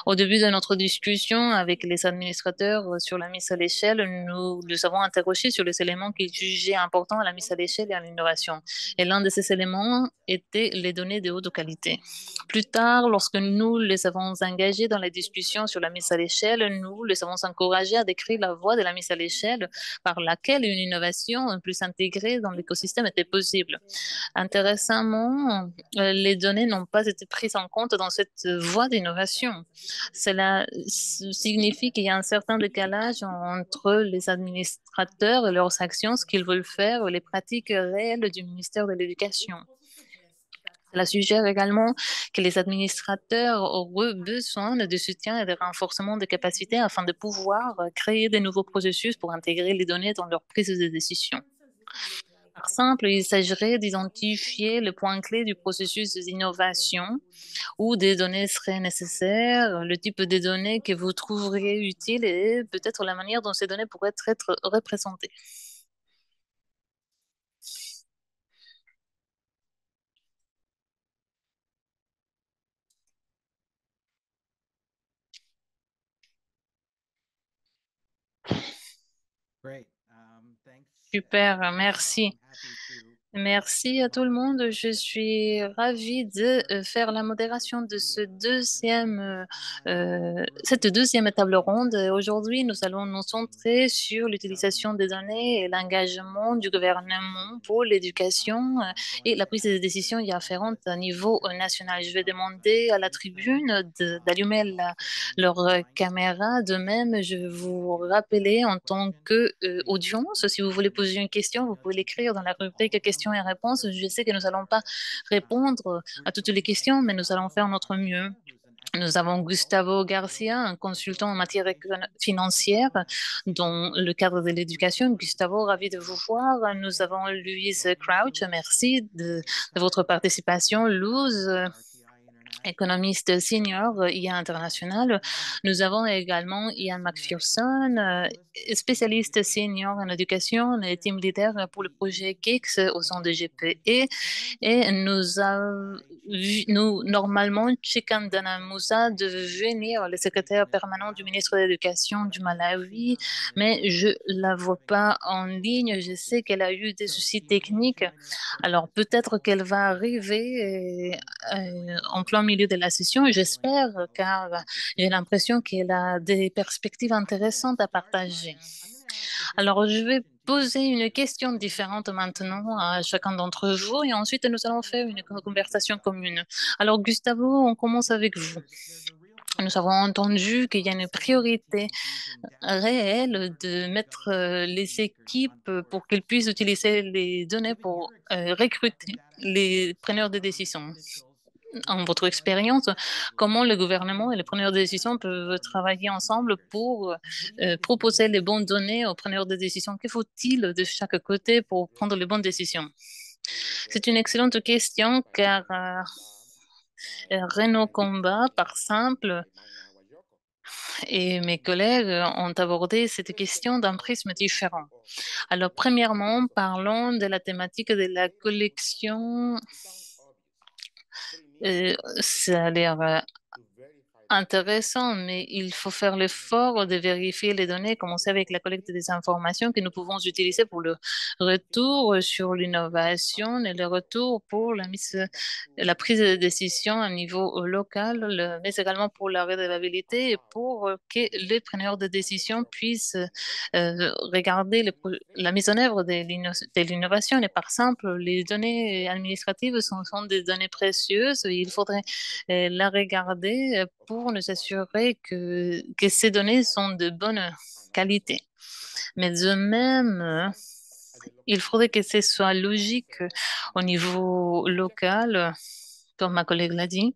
Au début de notre discussion avec les administrateurs sur la mise à l'échelle, nous les avons interrogés sur les éléments qu'ils jugeaient importants à la mise à l'échelle et à l'innovation. Et l'un de ces éléments était les données de haute qualité. Plus tard, lorsque nous les avons engagés dans les discussions sur la mise à l'échelle, nous les avons encouragés à décrire la voie de la mise à l'échelle par laquelle une innovation plus intégrée dans l'écosystème était possible. Intéressamment, les données n'ont pas été prises en compte dans cette voie d'innovation. Cela signifie qu'il y a un certain décalage entre les administrateurs et leurs actions, ce qu'ils veulent faire, et les pratiques réelles du ministère de l'Éducation. Cela suggère également que les administrateurs auraient besoin de soutien et de renforcement des capacités afin de pouvoir créer de nouveaux processus pour intégrer les données dans leur prise de décision. Par exemple, il s'agirait d'identifier le point clé du processus d'innovation où des données seraient nécessaires, le type de données que vous trouveriez utile et peut-être la manière dont ces données pourraient être représentées. Super, merci. Merci à tout le monde. Je suis ravie de faire la modération de cette deuxième table ronde. Aujourd'hui, nous allons nous centrer sur l'utilisation des données et l'engagement du gouvernement pour l'éducation et la prise de décisions y afférentes à niveau national. Je vais demander à la tribune d'allumer leur caméra. De même, je vais vous rappeler en tant qu'audience, si vous voulez poser une question, vous pouvez l'écrire dans la rubrique questions et réponses. Je sais que nous n'allons pas répondre à toutes les questions, mais nous allons faire notre mieux. Nous avons Gustavo Garcia, un consultant en matière financière dans le cadre de l'éducation. Gustavo, ravi de vous voir. Nous avons Louise Crouch, merci de votre participation. Luz, économiste senior IA international. Nous avons également Ian McPherson, spécialiste senior en éducation et team leader pour le projet KICS au sein de GPE. Et normalement, Chikandana Musa devait venir, le secrétaire permanent du ministre de l'Éducation du Malawi, mais je la vois pas en ligne. Je sais qu'elle a eu des soucis techniques. Alors peut-être qu'elle va arriver en plein milieu de la session, j'espère, car j'ai l'impression qu'elle a des perspectives intéressantes à partager. Alors, je vais poser une question différente maintenant à chacun d'entre vous et ensuite nous allons faire une conversation commune. Alors, Gustavo, on commence avec vous. Nous avons entendu qu'il y a une priorité réelle de mettre les équipes pour qu'ils puissent utiliser les données pour recruter les preneurs de décision. En votre expérience, comment le gouvernement et les preneurs de décision peuvent travailler ensemble pour proposer les bonnes données aux preneurs de décision? Que faut-il de chaque côté pour prendre les bonnes décisions? C'est une excellente question car Renault Combat, par exemple, et mes collègues ont abordé cette question d'un prisme différent. Alors, premièrement, parlons de la thématique de la collection. Ça a l'air intéressant, mais il faut faire l'effort de vérifier les données, commencer avec la collecte des informations que nous pouvons utiliser pour le retour sur l'innovation et le retour pour la prise de décision à niveau local, mais également pour la redevabilité et pour que les preneurs de décision puissent regarder la mise en œuvre de l'innovation. Et par exemple, les données administratives sont des données précieuses. Il faudrait la regarder pour nous assurer que ces données sont de bonne qualité. Mais de même, il faudrait que ce soit logique au niveau local, comme ma collègue l'a dit.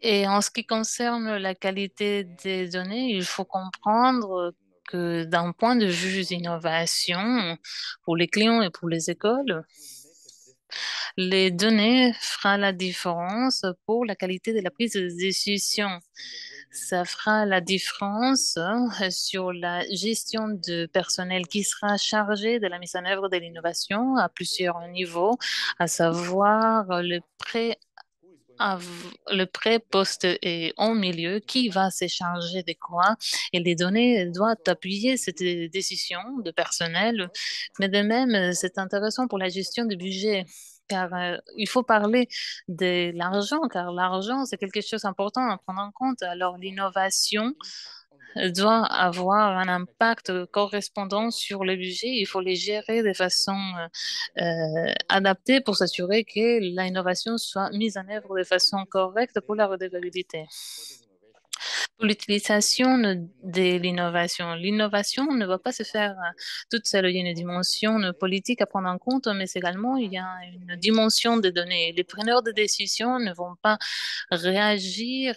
Et en ce qui concerne la qualité des données, il faut comprendre que d'un point de vue d'innovation, pour les clients et pour les écoles, les données feront la différence pour la qualité de la prise de décision. Ça fera la différence sur la gestion de personnel qui sera chargé de la mise en œuvre de l'innovation à plusieurs niveaux, à savoir le pré, poste et en milieu, qui va se charger de quoi, et les données doivent appuyer cette décision de personnel. Mais de même, c'est intéressant pour la gestion du budget, car il faut parler de l'argent, car l'argent, c'est quelque chose d'important à prendre en compte. Alors, l'innovation doit avoir un impact correspondant sur le budget. Il faut les gérer de façon adaptée pour s'assurer que l'innovation soit mise en œuvre de façon correcte pour la redevabilité. Pour l'utilisation de l'innovation. L'innovation ne va pas se faire toute seule. Il y a une dimension politique à prendre en compte, mais également il y a une dimension des données. Les preneurs de décision ne vont pas réagir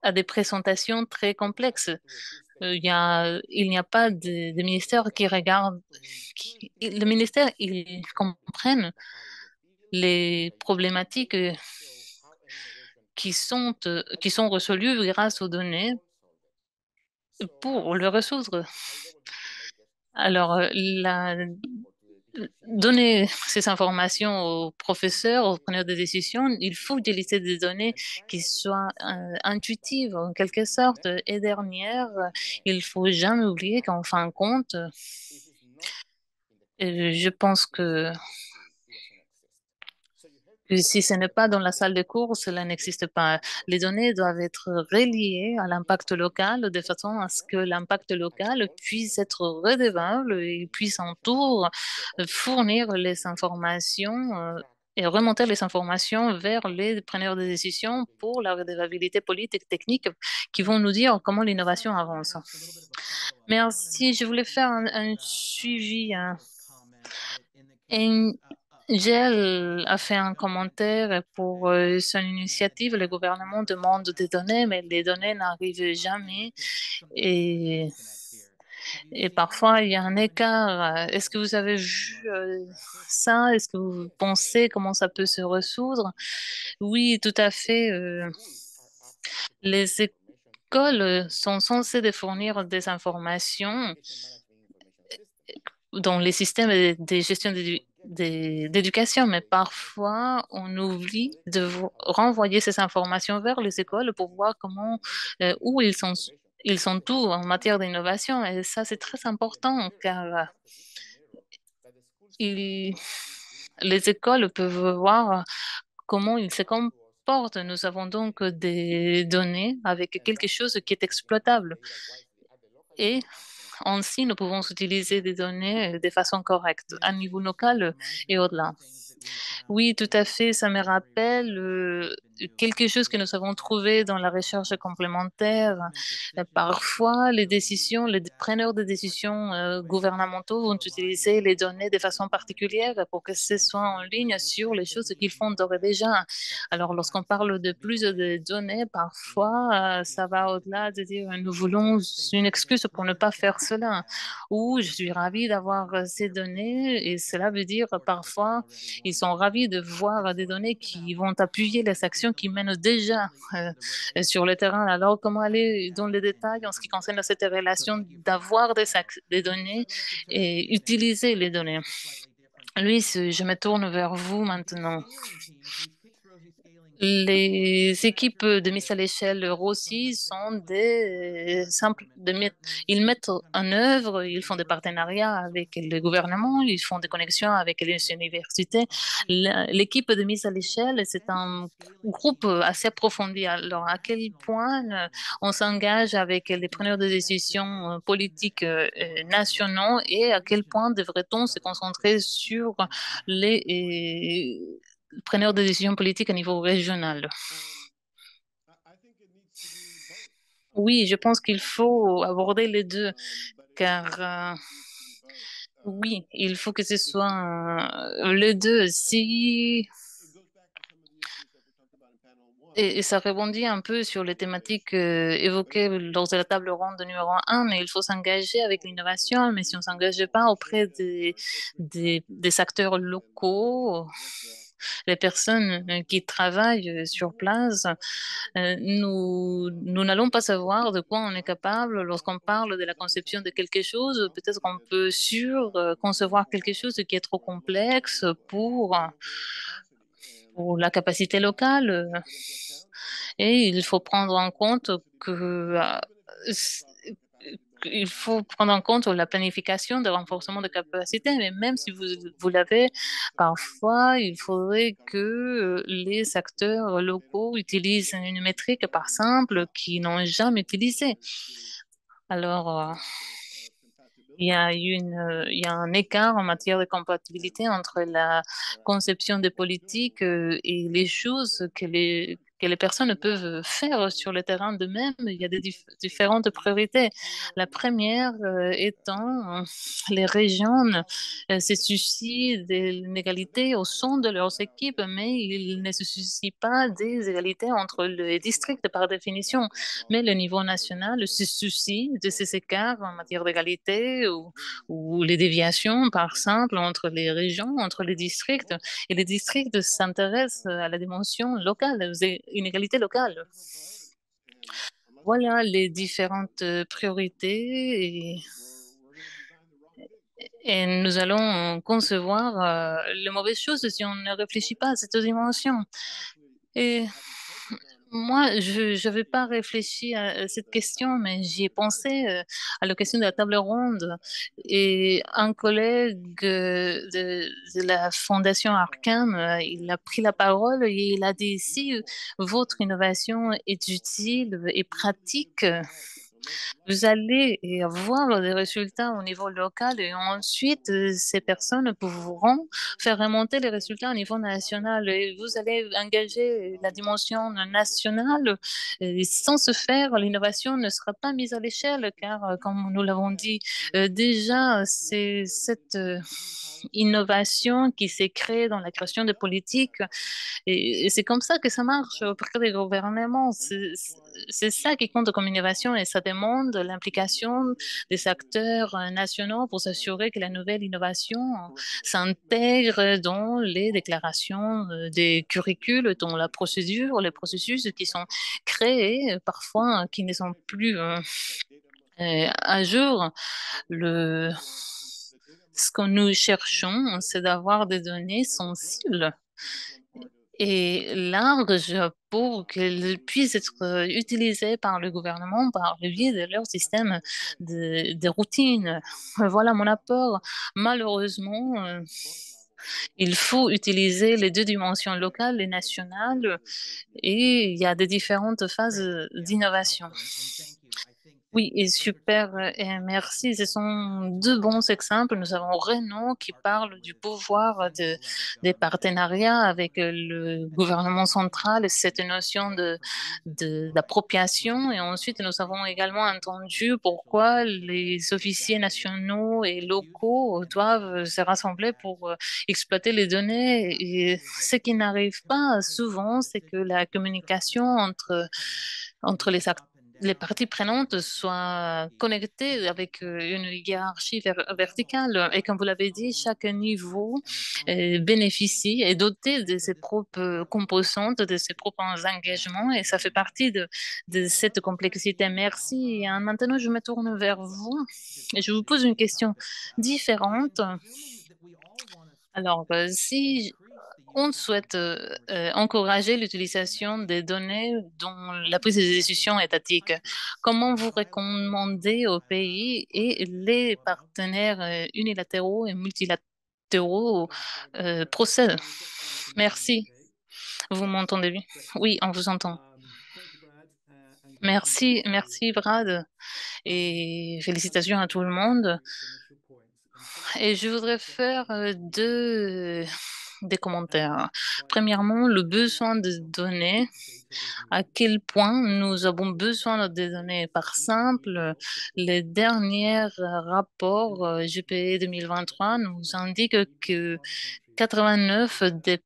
à des présentations très complexes. Il n'y a pas de ministère qui regarde. Le ministère, ils comprennent les problématiques qui sont résolues grâce aux données pour le résoudre. Alors, donner ces informations aux professeurs, aux preneurs de décision, il faut utiliser des données qui soient intuitives en quelque sorte. Et dernière, il faut jamais oublier qu'en fin de compte, je pense que si ce n'est pas dans la salle de cours, cela n'existe pas. Les données doivent être reliées à l'impact local de façon à ce que l'impact local puisse être redevable et puisse en tour fournir les informations et remonter les informations vers les preneurs de décision pour la redevabilité politique et technique qui vont nous dire comment l'innovation avance. Merci. Je voulais faire un suivi. Angel a fait un commentaire pour son initiative. Le gouvernement demande des données, mais les données n'arrivent jamais. Et, et parfois, il y a un écart. Est-ce que vous avez vu ça? Est-ce que vous pensez comment ça peut se résoudre? Oui, tout à fait. Les écoles sont censées de fournir des informations dans les systèmes de gestion d'éducation, mais parfois on oublie de renvoyer ces informations vers les écoles pour voir comment, où ils sont tous en matière d'innovation. Et ça, c'est très important car les écoles peuvent voir comment ils se comportent. Nous avons donc des données avec quelque chose qui est exploitable. Et ainsi, nous pouvons utiliser des données de façon correcte à niveau local et au-delà. Oui, tout à fait. Ça me rappelle quelque chose que nous avons trouvé dans la recherche complémentaire. Parfois, les preneurs de décisions gouvernementaux vont utiliser les données de façon particulière pour que ce soit en ligne sur les choses qu'ils font d'ores et déjà. Alors, lorsqu'on parle de plus de données, parfois, ça va au-delà de dire nous voulons une excuse pour ne pas faire cela. Ou je suis ravi d'avoir ces données et cela veut dire parfois ils sont ravis de voir des données qui vont appuyer les actions qu'ils mènent déjà sur le terrain. Alors, comment aller dans les détails en ce qui concerne cette relation d'avoir des données et utiliser les données? Luis, je me tourne vers vous maintenant. Les équipes de mise à l'échelle Rossi sont des simples, ils mettent en œuvre, ils font des partenariats avec le gouvernement, ils font des connexions avec les universités. L'équipe de mise à l'échelle, c'est un groupe assez approfondi. Alors, à quel point on s'engage avec les preneurs de décisions politiques nationaux et à quel point devrait-on se concentrer sur les preneurs de décisions politiques à niveau régional? Oui, je pense qu'il faut aborder les deux, car oui, il faut que ce soit les deux. Si et ça rebondit un peu sur les thématiques évoquées lors de la table ronde numéro un, mais il faut s'engager avec l'innovation, mais si on ne s'engage pas auprès des acteurs locaux, les personnes qui travaillent sur place, nous n'allons pas savoir de quoi on est capable lorsqu'on parle de la conception de quelque chose. Peut-être qu'on peut concevoir quelque chose qui est trop complexe pour la capacité locale. Et il faut prendre en compte s- il faut prendre en compte la planification de renforcement de capacité, mais même si vous l'avez, parfois, il faudrait que les acteurs locaux utilisent une métrique, par exemple, qu'ils n'ont jamais utilisée. Alors, il y a un écart en matière de compatibilité entre la conception des politiques et les choses que les personnes peuvent faire sur le terrain d'eux-mêmes. Il y a des différentes priorités. La première étant les régions se soucient de l'inégalité au sein de leurs équipes, mais ils ne se soucient pas des égalités entre les districts par définition. Mais le niveau national se soucie de ces écarts en matière d'égalité ou les déviations, par exemple, entre les régions, entre les districts. Et les districts s'intéressent à la dimension locale, aux inégalités locales. Voilà les différentes priorités et nous allons concevoir les mauvaises choses si on ne réfléchit pas à cette dimension. Et moi, je n'avais pas réfléchi à cette question, mais j'y ai pensé à la question de la table ronde. Et un collègue de la Fondation Arkham, il a pris la parole et il a dit, si votre innovation est utile et pratique, vous allez avoir des résultats au niveau local et ensuite, ces personnes pourront faire remonter les résultats au niveau national et vous allez engager la dimension nationale. Et sans ce faire, l'innovation ne sera pas mise à l'échelle car, comme nous l'avons dit, déjà, c'est cette innovation qui s'est créée dans la création de politiques et c'est comme ça que ça marche auprès des gouvernements. C'est ça qui compte comme innovation et ça demande l'implication des acteurs nationaux pour s'assurer que la nouvelle innovation s'intègre dans les déclarations des curricules, dans la procédure, les processus qui sont créés, parfois qui ne sont plus à jour. Le... Ce que nous cherchons, c'est d'avoir des données sensibles et larges pour qu'elles puissent être utilisées par le gouvernement par le biais de leur système de routine. Voilà mon apport. Malheureusement, il faut utiliser les deux dimensions locales et nationales et il y a des différentes phases d'innovation. Oui, et super, et merci. Ce sont deux bons exemples. Nous avons Renault qui parle du pouvoir des partenariats avec le gouvernement central, cette notion d'appropriation. Et ensuite, nous avons également entendu pourquoi les officiers nationaux et locaux doivent se rassembler pour exploiter les données. Et ce qui n'arrive pas souvent, c'est que la communication entre les parties prenantes soient connectées avec une hiérarchie verticale. Et comme vous l'avez dit, chaque niveau bénéficie et doté de ses propres composantes, de ses propres engagements, et ça fait partie de cette complexité. Merci. Et maintenant, je me tourne vers vous et je vous pose une question différente. Alors, si on souhaite encourager l'utilisation des données dont la prise de décision est étatique. Comment vous recommandez aux pays et les partenaires unilatéraux et multilatéraux procèdent? Merci. Vous m'entendez bien? Oui, on vous entend. Merci, merci Brad et félicitations à tout le monde. Et je voudrais faire des commentaires. Premièrement, le besoin de données, à quel point nous avons besoin de données. Par exemple, les derniers rapports GPE 2023 nous indiquent que 89 des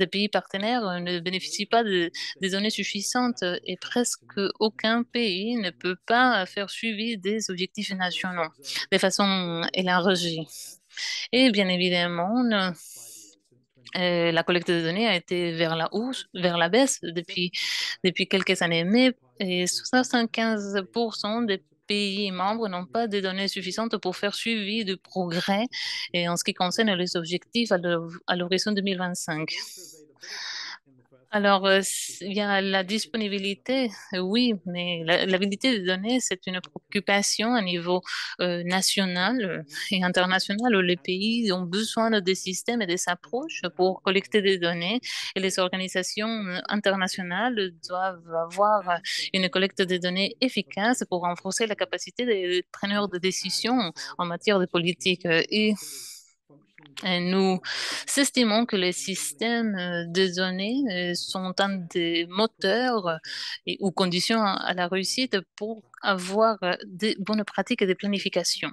pays partenaires ne bénéficient pas des données suffisantes et presque aucun pays ne peut pas faire suivi des objectifs nationaux de façon élargie. Et bien évidemment, la collecte de données a été vers la hausse, vers la baisse depuis quelques années, mais 75% des pays membres n'ont pas de données suffisantes pour faire suivi du progrès et en ce qui concerne les objectifs à l'horizon 2025. Alors, il y a la disponibilité, oui, mais l'habilité des données, c'est une préoccupation à niveau national et international où les pays ont besoin de des systèmes et des approches pour collecter des données et les organisations internationales doivent avoir une collecte de données efficace pour renforcer la capacité des preneurs de décision en matière de politique. Et nous estimons que les systèmes de données sont un des moteurs ou conditions à la réussite pour avoir de bonnes pratiques de planification.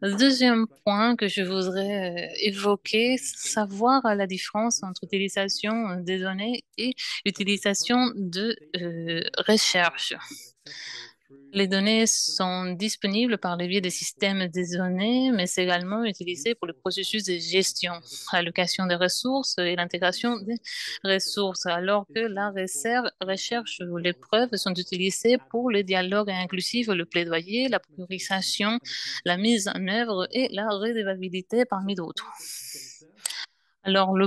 Le deuxième point que je voudrais évoquer, savoir la différence entre utilisation des données et utilisation de recherche. Les données sont disponibles par le biais des systèmes de données, mais c'est également utilisé pour le processus de gestion, l'allocation des ressources et l'intégration des ressources, alors que la recherche ou les preuves sont utilisées pour le dialogue inclusif, le plaidoyer, la priorisation, la mise en œuvre et la redevabilité parmi d'autres. Alors,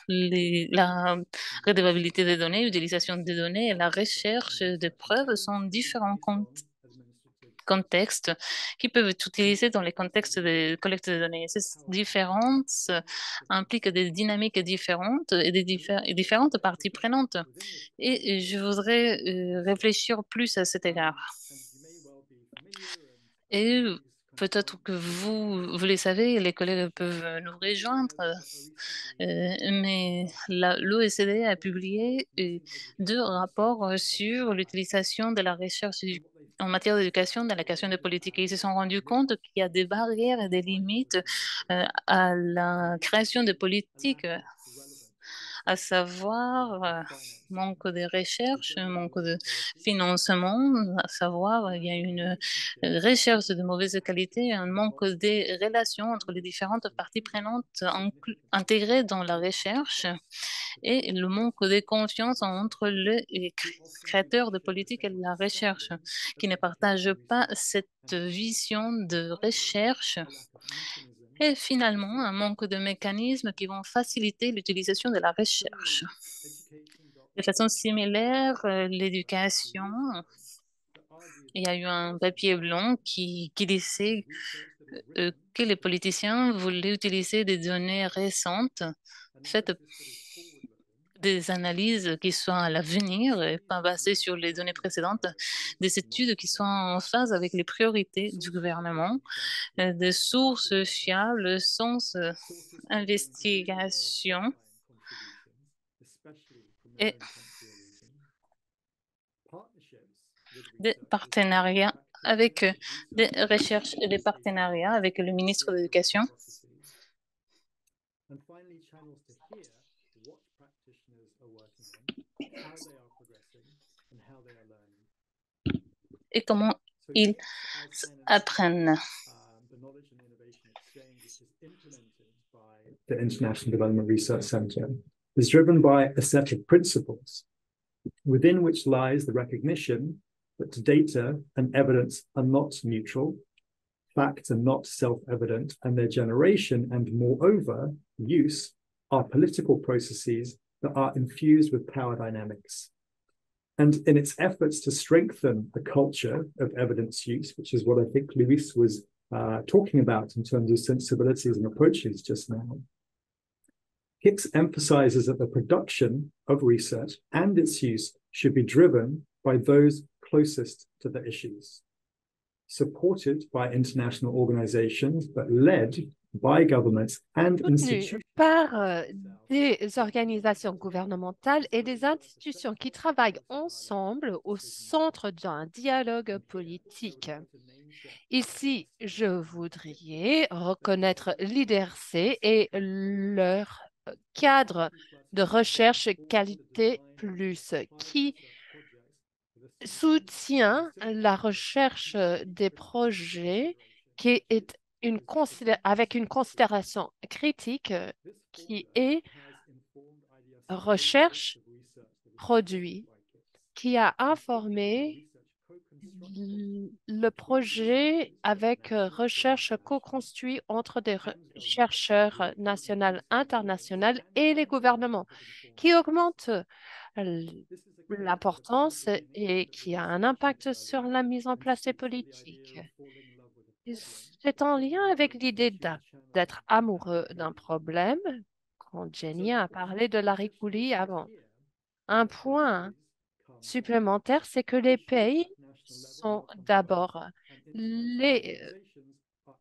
la redevabilité des données, l'utilisation des données et la recherche des preuves sont différents contextes qui peuvent être utilisés dans les contextes de collecte de données. Ces différences impliquent des dynamiques différentes et différentes parties prenantes. Et je voudrais réfléchir plus à cet égard. Et peut-être que vous le savez, les collègues peuvent nous rejoindre, mais l'OECD a publié deux rapports sur l'utilisation de la recherche en matière d'éducation dans la question des politiques. Et ils se sont rendus compte qu'il y a des barrières et des limites à la création de politiques, à savoir manque de recherche, manque de financement, à savoir il y a une recherche de mauvaise qualité, un manque de relations entre les différentes parties prenantes intégrées dans la recherche et le manque de confiance entre les créateurs de politique et la recherche qui ne partagent pas cette vision de recherche et finalement un manque de mécanismes qui vont faciliter l'utilisation de la recherche. De façon similaire, l'éducation, il y a eu un papier blanc qui disait que les politiciens voulaient utiliser des données récentes faites des analyses qui soient à l'avenir et pas basées sur les données précédentes, des études qui soient en phase avec les priorités du gouvernement, des sources fiables, sans investigation et des partenariats avec des recherches et des partenariats avec le ministre de l'Éducation et comment ils apprennent. The International Development Research Centre is driven by a set of principles within which lies the recognition that data and evidence are not neutral, facts are not self-evident, and their generation and, moreover, use are political processes that are infused with power dynamics. And in its efforts to strengthen a culture of evidence use, which is what I think Luis was talking about in terms of sensibilities and approaches just now, Hicks emphasizes that the production of research and its use should be driven by those closest to the issues, supported by international organizations, but led by governments and institutions. Par des organisations gouvernementales et des institutions qui travaillent ensemble au centre d'un dialogue politique. Ici, je voudrais reconnaître l'IDRC et leur cadre de recherche qualité plus qui soutient la recherche des projets qui est avec une considération critique qui est recherche produit, qui a informé le projet avec recherche co-construite entre des chercheurs nationaux, internationaux et les gouvernements, qui augmente l'importance et qui a un impact sur la mise en place des politiques. C'est en lien avec l'idée d'être amoureux d'un problème, quand Jenny a parlé de Larry Cooley avant. Un point supplémentaire, c'est que les pays sont d'abord les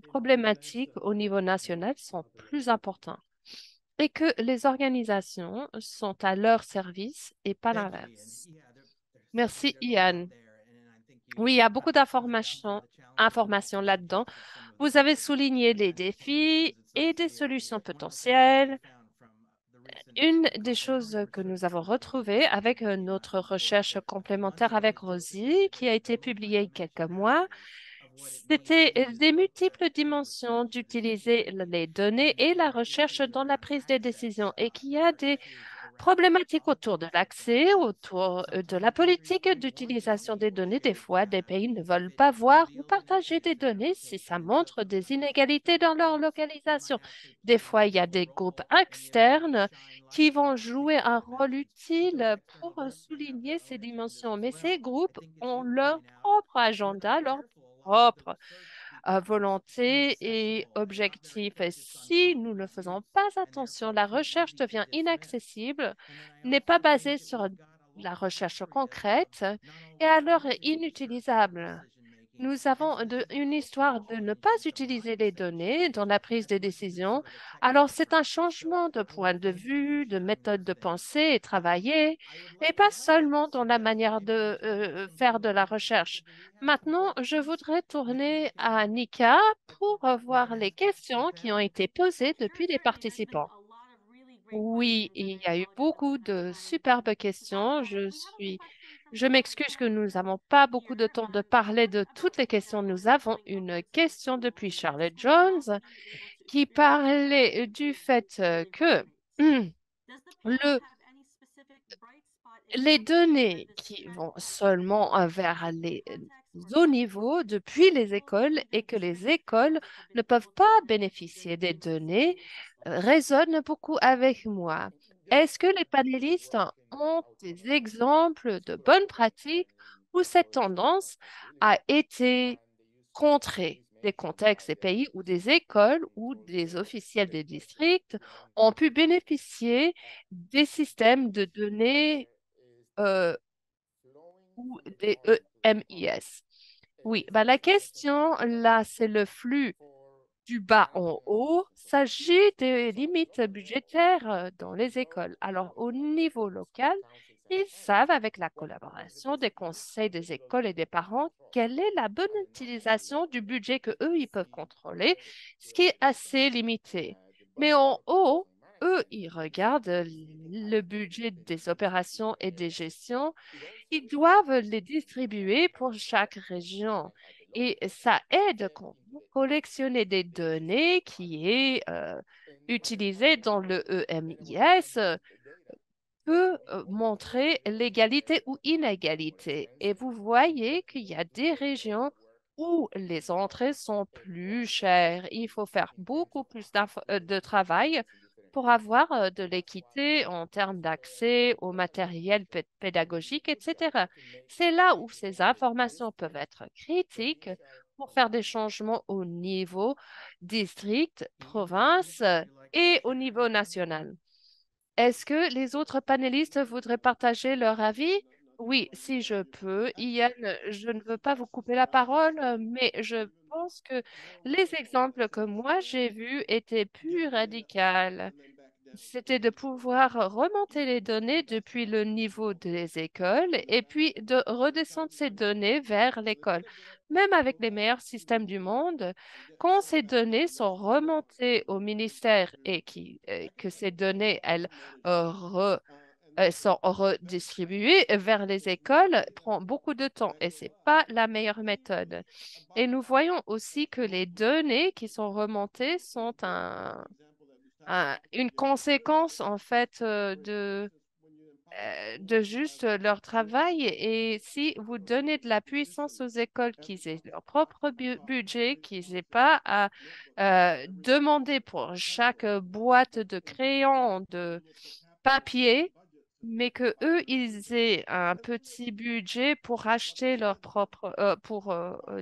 problématiques au niveau national sont plus importantes et que les organisations sont à leur service et pas l'inverse. Merci, Ian. Oui, il y a beaucoup d'informations là-dedans. Vous avez souligné les défis et des solutions potentielles. Une des choses que nous avons retrouvées avec notre recherche complémentaire avec Rosie, qui a été publiée il y a quelques mois, c'était des multiples dimensions d'utiliser les données et la recherche dans la prise des décisions et qu'il y a des problématiques autour de l'accès, autour de la politique d'utilisation des données. Des fois, des pays ne veulent pas voir ou partager des données si ça montre des inégalités dans leur localisation. Des fois, il y a des groupes externes qui vont jouer un rôle utile pour souligner ces dimensions. Mais ces groupes ont leur propre agenda, leur propre volonté et objectif. Et si nous ne faisons pas attention, la recherche devient inaccessible, n'est pas basée sur la recherche concrète et alors inutilisable. Nous avons une histoire de ne pas utiliser les données dans la prise de décision. Alors, c'est un changement de point de vue, de méthode de penser et travailler, et pas seulement dans la manière de faire de la recherche. Maintenant, je voudrais tourner à Nika pour voir les questions qui ont été posées depuis les participants. Oui, il y a eu beaucoup de superbes questions. Je m'excuse que nous n'avons pas beaucoup de temps de parler de toutes les questions. Nous avons une question depuis Charlotte Jones qui parlait du fait que le les données qui vont seulement vers les hauts niveaux depuis les écoles et que les écoles ne peuvent pas bénéficier des données résonnent beaucoup avec moi. Est-ce que les panélistes ont des exemples de bonnes pratiques où cette tendance a été contrée, des contextes, des pays où des écoles ou des officiels des districts ont pu bénéficier des systèmes de données euh, ou des EMIS. Oui, bah la question là, c'est le flux du bas en haut. S'agit des limites budgétaires dans les écoles. Alors, au niveau local, ils savent, avec la collaboration des conseils des écoles et des parents, quelle est la bonne utilisation du budget que eux, ils peuvent contrôler, ce qui est assez limité. Mais en haut, eux, ils regardent le budget des opérations et des gestions. Ils doivent les distribuer pour chaque région. Et ça aide quand vous collectionnez des données qui est utilisées dans le EMIS peut montrer l'égalité ou inégalité. Et vous voyez qu'il y a des régions où les entrées sont plus chères. Il faut faire beaucoup plus de travail pour avoir de l'équité en termes d'accès au matériel pédagogique, etc. C'est là où ces informations peuvent être critiques pour faire des changements au niveau district, province et au niveau national. Est-ce que les autres panélistes voudraient partager leur avis? Oui, si je peux. Ian, je ne veux pas vous couper la parole, mais je pense que les exemples que moi j'ai vus étaient plus radicaux. C'était de pouvoir remonter les données depuis le niveau des écoles et puis de redescendre ces données vers l'école. Même avec les meilleurs systèmes du monde, quand ces données sont remontées au ministère et que ces données, elles sont redistribuées vers les écoles, prend beaucoup de temps et ce n'est pas la meilleure méthode. Et nous voyons aussi que les données qui sont remontées sont une conséquence en fait de juste leur travail. Et si vous donnez de la puissance aux écoles qui aient leur propre budget, qu'ils n'aient pas à demander pour chaque boîte de crayons, de papier, mais que eux, ils aient un petit budget pour acheter leur propre, pour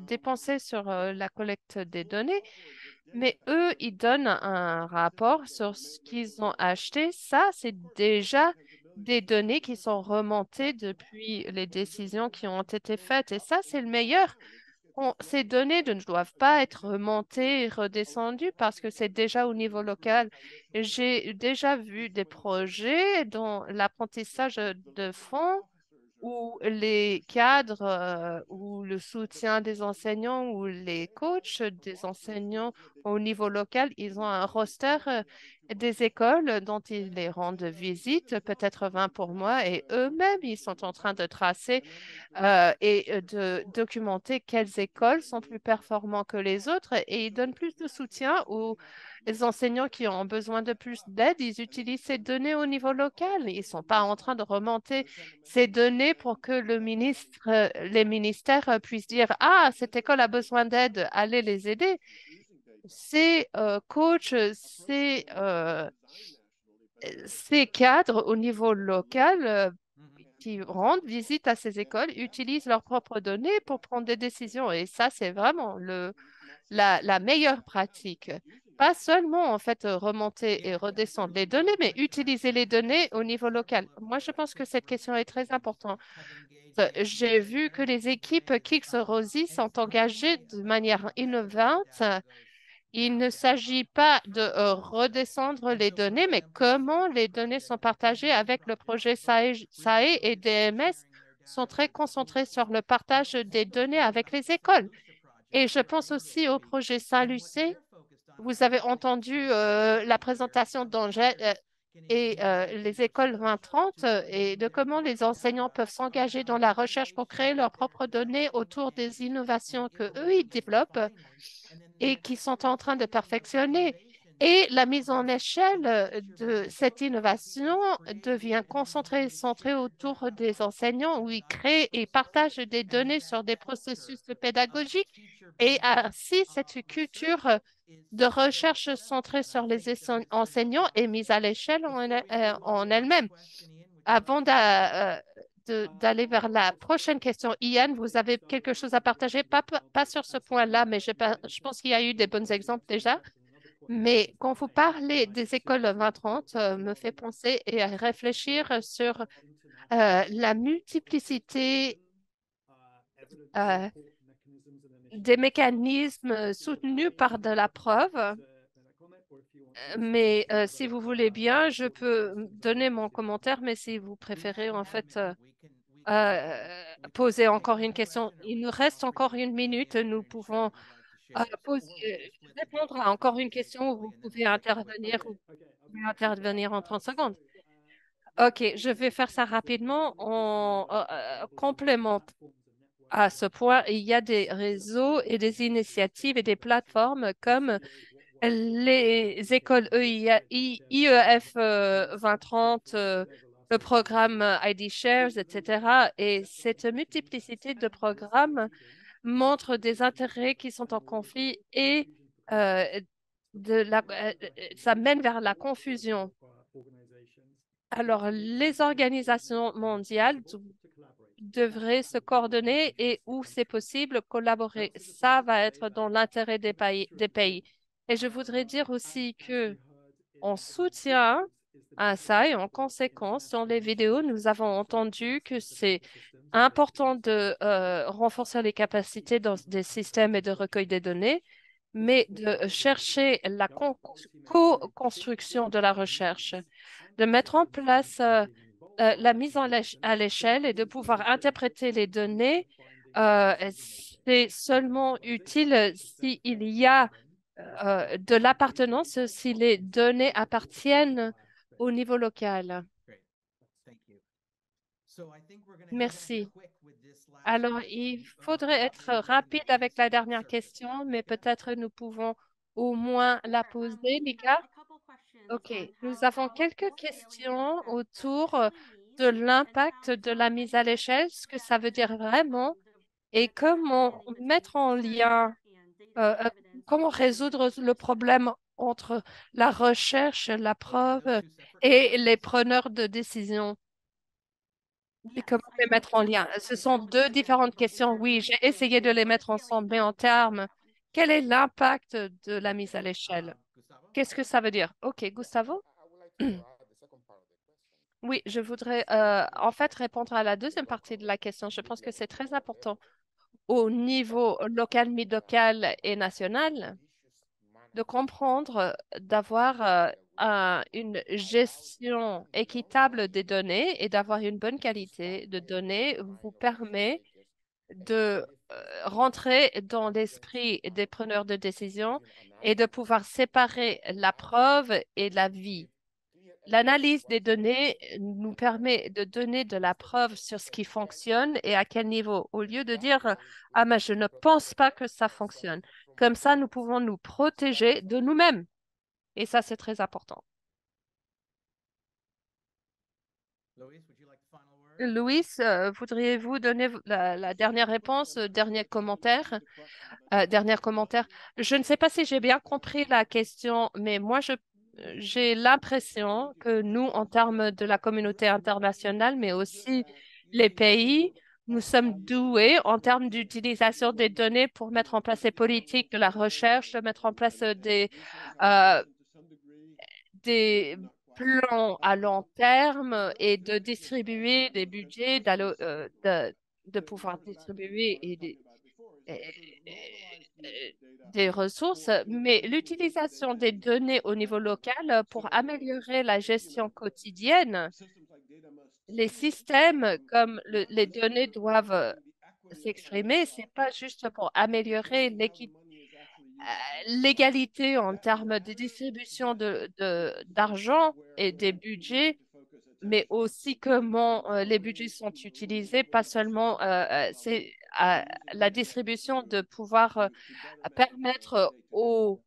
dépenser sur la collecte des données, mais eux, ils donnent un rapport sur ce qu'ils ont acheté. Ça, c'est déjà des données qui sont remontées depuis les décisions qui ont été faites. Et ça, c'est le meilleur. Ces données ne doivent pas être remontées et redescendues parce que c'est déjà au niveau local. J'ai déjà vu des projets dont l'apprentissage de fond où les cadres ou le soutien des enseignants ou les coachs des enseignants au niveau local, ils ont un roster des écoles dont ils les rendent visite, peut-être 20 pour moi, et eux-mêmes, ils sont en train de tracer et de documenter quelles écoles sont plus performantes que les autres et ils donnent plus de soutien aux enseignants qui ont besoin de plus d'aide. Ils utilisent ces données au niveau local. Ils ne sont pas en train de remonter ces données pour que les ministères puissent dire, ah, cette école a besoin d'aide, allez les aider. Ces coachs, ces cadres au niveau local qui rendent visite à ces écoles utilisent leurs propres données pour prendre des décisions. Et ça, c'est vraiment la meilleure pratique. Pas seulement, en fait, remonter et redescendre les données, mais utiliser les données au niveau local. Moi, je pense que cette question est très importante. J'ai vu que les équipes Kix Rosie sont engagées de manière innovante. Il ne s'agit pas de redescendre les données, mais comment les données sont partagées avec le projet SAE et DMS sont très concentrés sur le partage des données avec les écoles. Et je pense aussi au projet Saint-Lucé. Vous avez entendu la présentation d'Angèle et les écoles 2030 et de comment les enseignants peuvent s'engager dans la recherche pour créer leurs propres données autour des innovations que eux ils développent et qui sont en train de perfectionner. Et la mise en échelle de cette innovation devient concentrée et centrée autour des enseignants où ils créent et partagent des données sur des processus pédagogiques. Et ainsi, cette culture de recherche centrée sur les enseignants est mise à l'échelle en elle-même. Avant d'aller vers la prochaine question. Ian, vous avez quelque chose à partager? Pas sur ce point-là, mais je pense qu'il y a eu des bons exemples déjà. Mais quand vous parlez des écoles 2030, me fait penser et à réfléchir sur la multiplicité euh, des mécanismes soutenus par de la preuve. Mais si vous voulez bien, je peux donner mon commentaire, mais si vous préférez, en fait, poser encore une question. Il nous reste encore une minute. Nous pouvons répondre à encore une question où vous pouvez intervenir ou vous pouvez intervenir en 30 secondes. OK, je vais faire ça rapidement. En complément à ce point, il y a des réseaux et des initiatives et des plateformes comme les écoles IEF 2030, le programme ID Shares, etc. Et cette multiplicité de programmes montre des intérêts qui sont en conflit et euh, ça mène vers la confusion. Alors, les organisations mondiales devraient se coordonner et où c'est possible collaborer. Ça va être dans l'intérêt des pays. Et je voudrais dire aussi que en soutien à ça et en conséquence, dans les vidéos, nous avons entendu que c'est important de renforcer les capacités dans des systèmes et de recueil des données, mais de chercher la co-construction de la recherche, de mettre en place la mise à l'échelle et de pouvoir interpréter les données. C'est seulement utile s'il y a de l'appartenance, si les données appartiennent au niveau local. Merci. Alors, il faudrait être rapide avec la dernière question, mais peut-être nous pouvons au moins la poser, Mika. OK. Nous avons quelques questions autour de l'impact de la mise à l'échelle, ce que ça veut dire vraiment et comment mettre en lien, euh, euh, comment résoudre le problème entre la recherche, la preuve et les preneurs de décision. Et comment les mettre en lien? Ce sont deux différentes questions. Oui, j'ai essayé de les mettre ensemble, mais en termes, quel est l'impact de la mise à l'échelle? Qu'est-ce que ça veut dire? OK, Gustavo? Oui, je voudrais en fait répondre à la deuxième partie de la question. Je pense que c'est très important au niveau local, mi-local et national de comprendre, d'avoir une gestion équitable des données et d'avoir une bonne qualité de données vous permet de rentrer dans l'esprit des preneurs de décision et de pouvoir séparer la preuve et la vie. L'analyse des données nous permet de donner de la preuve sur ce qui fonctionne et à quel niveau, au lieu de dire ah, mais je ne pense pas que ça fonctionne. Comme ça, nous pouvons nous protéger de nous-mêmes. Et ça, c'est très important. Louis, voudriez-vous donner la dernière réponse, dernier commentaire? Dernier commentaire. Je ne sais pas si j'ai bien compris la question, mais moi, j'ai l'impression que nous, en termes de la communauté internationale, mais aussi les pays, nous sommes doués en termes d'utilisation des données pour mettre en place des politiques de la recherche, de mettre en place euh, des plans à long terme et de distribuer des budgets, de pouvoir distribuer des ressources, mais l'utilisation des données au niveau local pour améliorer la gestion quotidienne, les systèmes comme les données doivent s'exprimer, c'est pas juste pour améliorer l'égalité en termes de distribution d'argent et des budgets, mais aussi comment les budgets sont utilisés, pas seulement c'est la distribution de pouvoir permettre aux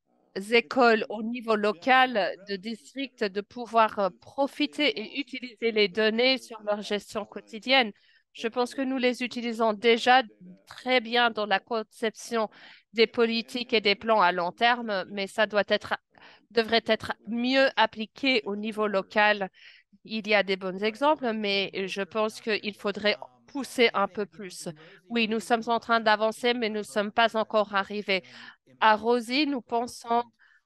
écoles au niveau local de district de pouvoir profiter et utiliser les données sur leur gestion quotidienne. Je pense que nous les utilisons déjà très bien dans la conception des politiques et des plans à long terme, mais ça devrait être mieux appliqué au niveau local il y a des bons exemples, mais je pense qu'il faudrait pousser un peu plus. Oui, nous sommes en train d'avancer, mais nous ne sommes pas encore arrivés. À Rosie, nous pensons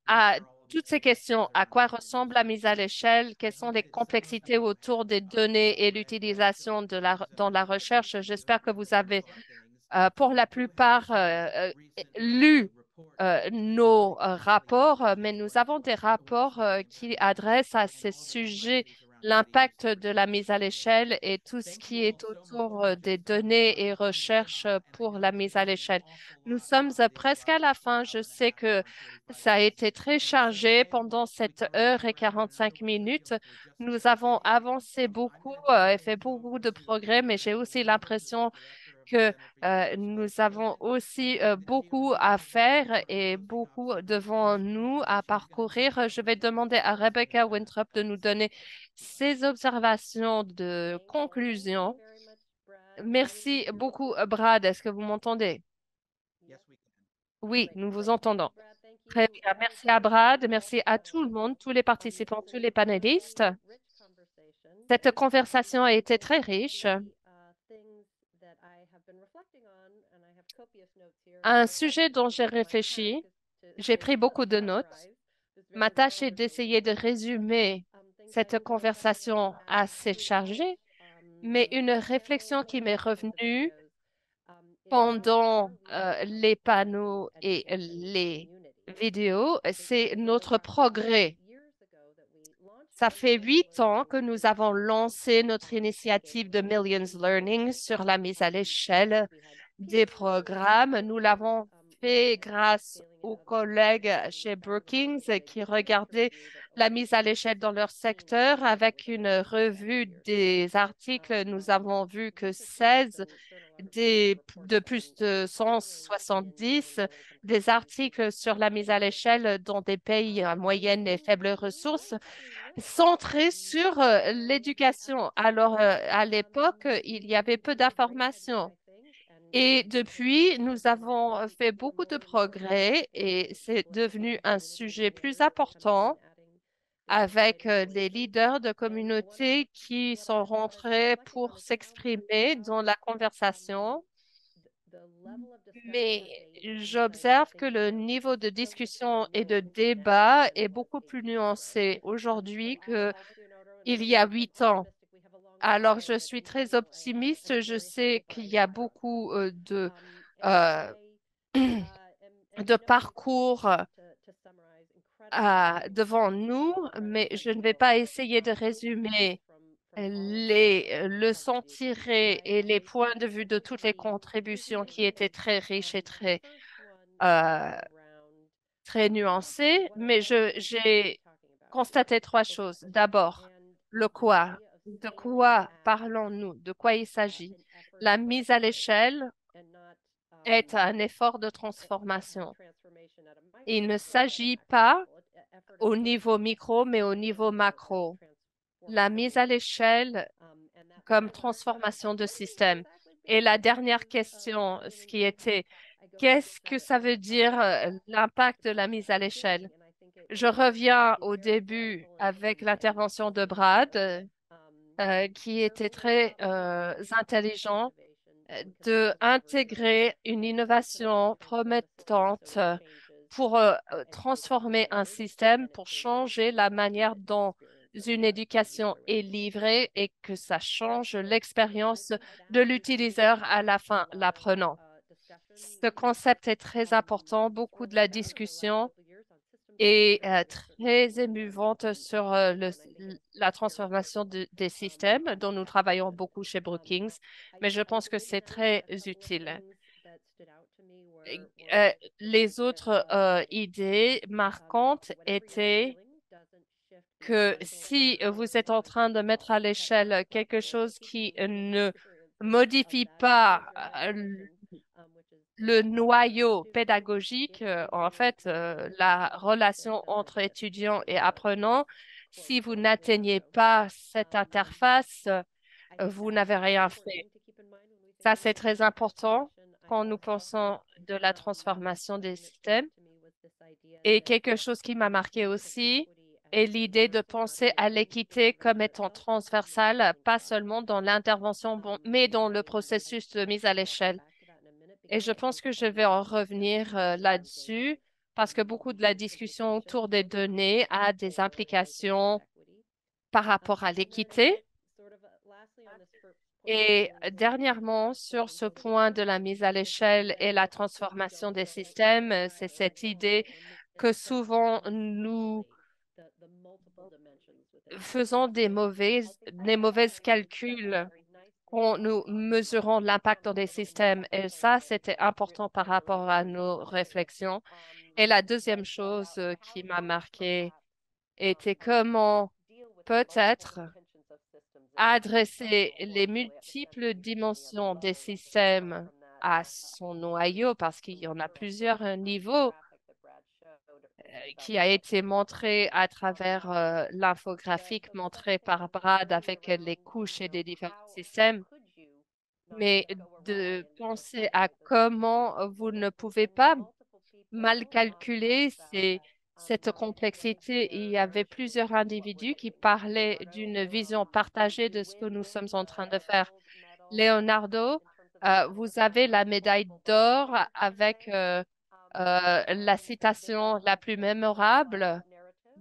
à toutes ces questions. À quoi ressemble la mise à l'échelle? Quelles sont les complexités autour des données et l'utilisation dans la recherche? J'espère que vous avez, pour la plupart, lu nos rapports, mais nous avons des rapports qui adressent à ces sujets l'impact de la mise à l'échelle et tout ce qui est autour des données et recherches pour la mise à l'échelle. Nous sommes presque à la fin. Je sais que ça a été très chargé pendant cette heure et 45 minutes. Nous avons avancé beaucoup et fait beaucoup de progrès, mais j'ai aussi l'impression que nous avons aussi beaucoup à faire et beaucoup devant nous à parcourir. Je vais demander à Rebecca Winthrop de nous donner ses observations de conclusion. Merci beaucoup, Brad. Est-ce que vous m'entendez? Oui, nous vous entendons. Très bien. Merci à Brad. Merci à tout le monde, tous les participants, tous les panélistes. Cette conversation a été très riche. Un sujet dont j'ai réfléchi, j'ai pris beaucoup de notes. Ma tâche est d'essayer de résumer cette conversation assez chargée, mais une réflexion qui m'est revenue pendant les panneaux et les vidéos, c'est notre progrès. Ça fait 8 ans que nous avons lancé notre initiative de Millions Learning sur la mise à l'échelle des programmes. Nous l'avons fait grâce aux collègues chez Brookings qui regardaient la mise à l'échelle dans leur secteur. Avec une revue des articles, nous avons vu que 16 de plus de 170 des articles sur la mise à l'échelle dans des pays à moyenne et faibles ressources centrés sur l'éducation. Alors, à l'époque, il y avait peu d'informations. Et depuis, nous avons fait beaucoup de progrès et c'est devenu un sujet plus important avec les leaders de communautés qui sont rentrés pour s'exprimer dans la conversation. Mais j'observe que le niveau de discussion et de débat est beaucoup plus nuancé aujourd'hui qu'il y a 8 ans. Alors, je suis très optimiste. Je sais qu'il y a beaucoup euh, de parcours devant nous, mais je ne vais pas essayer de résumer les leçons tirées et les points de vue de toutes les contributions qui étaient très riches et euh, très nuancées, mais j'ai constaté trois choses. D'abord, le quoi. De quoi parlons-nous? De quoi il s'agit? La mise à l'échelle est un effort de transformation. Il ne s'agit pas au niveau micro, mais au niveau macro. La mise à l'échelle comme transformation de système. Et la dernière question, ce qui était, qu'est-ce que ça veut dire l'impact de la mise à l'échelle? Je reviens au début avec l'intervention de Brad, qui était très intelligent de intégrer une innovation promettante pour transformer un système, pour changer la manière dont une éducation est livrée et que ça change l'expérience de l'utilisateur à la fin, l'apprenant. Ce concept est très important. Beaucoup de la discussion est très émouvante sur la transformation des systèmes dont nous travaillons beaucoup chez Brookings, mais je pense que c'est très utile. Les autres idées marquantes étaient que si vous êtes en train de mettre à l'échelle quelque chose qui ne modifie pas le noyau pédagogique, en fait, la relation entre étudiants et apprenants, si vous n'atteignez pas cette interface, vous n'avez rien fait. Ça, c'est très important quand nous pensons de la transformation des systèmes. Et quelque chose qui m'a marqué aussi, et l'idée de penser à l'équité comme étant transversale, pas seulement dans l'intervention, mais dans le processus de mise à l'échelle. Et je pense que je vais en revenir là-dessus parce que beaucoup de la discussion autour des données a des implications par rapport à l'équité. Et dernièrement, sur ce point de la mise à l'échelle et la transformation des systèmes, c'est cette idée que souvent nous faisons des mauvais calculs quand nous mesurons l'impact dans des systèmes. Et ça, c'était important par rapport à nos réflexions. Et la deuxième chose qui m'a marqué était comment peut-être adresser les multiples dimensions des systèmes à son noyau, parce qu'il y en a plusieurs niveaux qui a été montré à travers l'infographique montrée par Brad avec les couches et des différents systèmes, mais de penser à comment vous ne pouvez pas mal calculer cette complexité. Il y avait plusieurs individus qui parlaient d'une vision partagée de ce que nous sommes en train de faire. Leonardo, vous avez la médaille d'or avec la citation la plus mémorable.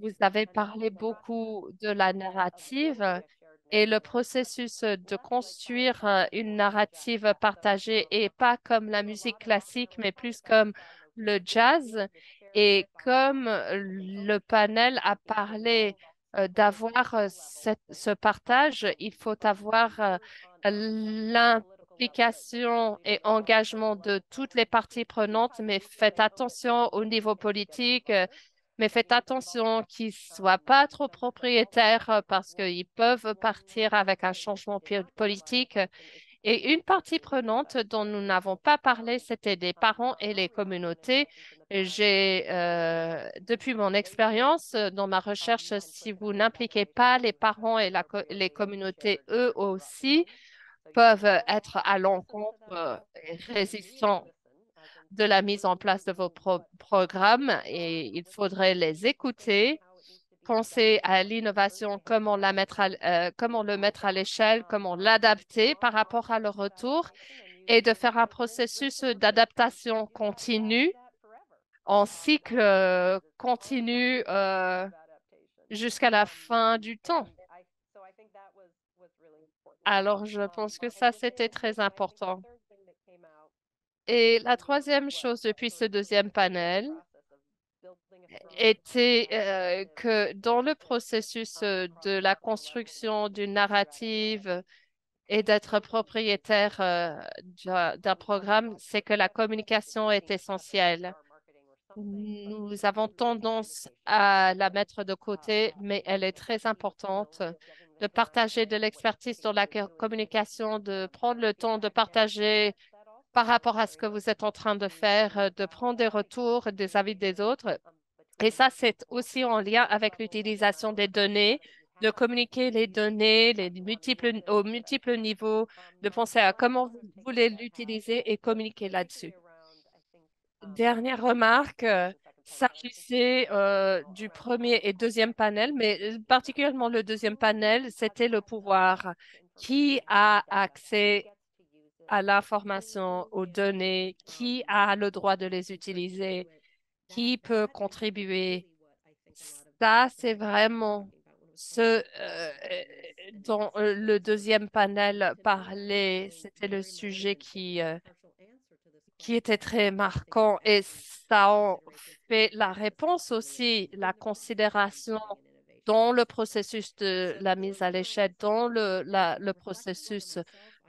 Vous avez parlé beaucoup de la narrative et le processus de construire une narrative partagée et pas comme la musique classique, mais plus comme le jazz. Et comme le panel a parlé d'avoir ce partage, il faut avoir l'implication et engagement de toutes les parties prenantes, mais faites attention au niveau politique, mais faites attention qu'ils ne soient pas trop propriétaires parce qu'ils peuvent partir avec un changement politique. Et une partie prenante dont nous n'avons pas parlé, c'était les parents et les communautés. Depuis mon expérience dans ma recherche, si vous n'impliquez pas les parents et les communautés, eux aussi, peuvent être à l'encontre et résistants de la mise en place de vos programmes et il faudrait les écouter, penser à l'innovation, comment le mettre à l'échelle, comment l'adapter par rapport à leur retour et de faire un processus d'adaptation continue en cycle continu jusqu'à la fin du temps. Alors, je pense que ça, c'était très important. Et la troisième chose depuis ce deuxième panel était que dans le processus de la construction d'une narrative et d'être propriétaire d'un programme, c'est que la communication est essentielle. Nous avons tendance à la mettre de côté, mais elle est très importante de partager de l'expertise dans la communication, de prendre le temps de partager par rapport à ce que vous êtes en train de faire, de prendre des retours, des avis des autres. Et ça, c'est aussi en lien avec l'utilisation des données, de communiquer les données aux multiples niveaux, de penser à comment vous voulez l'utiliser et communiquer là-dessus. Dernière remarque, s'agissait du premier et deuxième panel, mais particulièrement le deuxième panel, c'était le pouvoir. Qui a accès à l'information, aux données, qui a le droit de les utiliser, qui peut contribuer. Ça, c'est vraiment ce dont le deuxième panel parlait. C'était le sujet qui était très marquant et ça en fait la réponse aussi, la considération dans le processus de la mise à l'échelle, dans le processus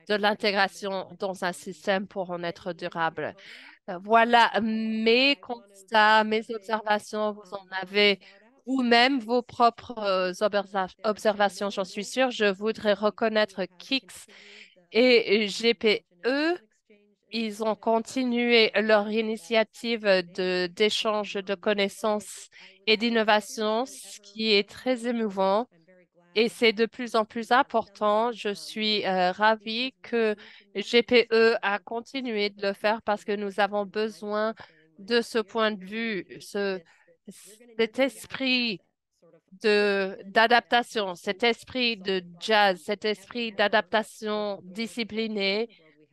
de l'intégration dans un système pour en être durable. Voilà mes constats, mes observations. Vous en avez vous-même vos propres observations, j'en suis sûre. Je voudrais reconnaître KIX et GPE. Ils ont continué leur initiative d'échange de connaissances et d'innovation, ce qui est très émouvant. Et c'est de plus en plus important. Je suis ravie que GPE a continué de le faire parce que nous avons besoin de ce point de vue, cet esprit d'adaptation, cet esprit de jazz, cet esprit d'adaptation disciplinée,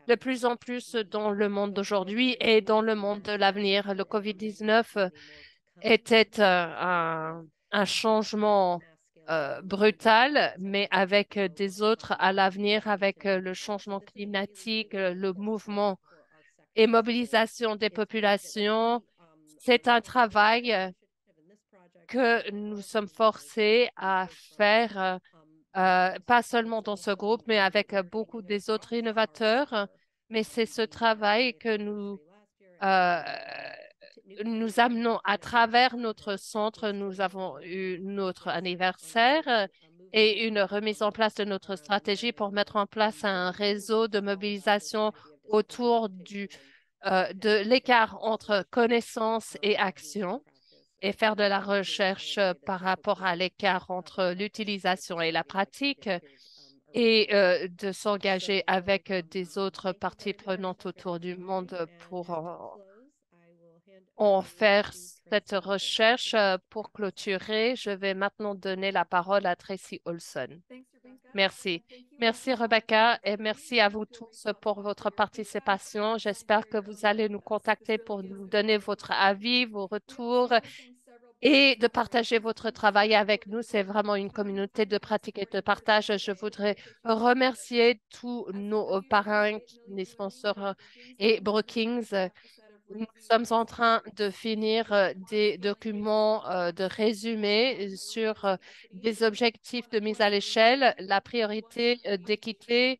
de plus en plus dans le monde d'aujourd'hui et dans le monde de l'avenir. Le COVID-19 était un changement brutal, mais avec des autres à l'avenir, avec le changement climatique, le mouvement et mobilisation des populations. C'est un travail que nous sommes forcés à faire, pas seulement dans ce groupe, mais avec beaucoup des autres innovateurs. Mais c'est ce travail que euh, nous amenons à travers notre centre. Nous avons eu notre anniversaire et une remise en place de notre stratégie pour mettre en place un réseau de mobilisation autour de l'écart entre connaissance et action et faire de la recherche par rapport à l'écart entre l'utilisation et la pratique et de s'engager avec des autres parties prenantes autour du monde pour en faire cette recherche. Pour clôturer, je vais maintenant donner la parole à Tracy Olson. Merci. Merci Rebecca et merci à vous tous pour votre participation. J'espère que vous allez nous contacter pour nous donner votre avis, vos retours et de partager votre travail avec nous. C'est vraiment une communauté de pratique et de partage. Je voudrais remercier tous nos parrains, les sponsors et Brookings. Nous sommes en train de finir des documents de résumé sur des objectifs de mise à l'échelle, la priorité d'équité,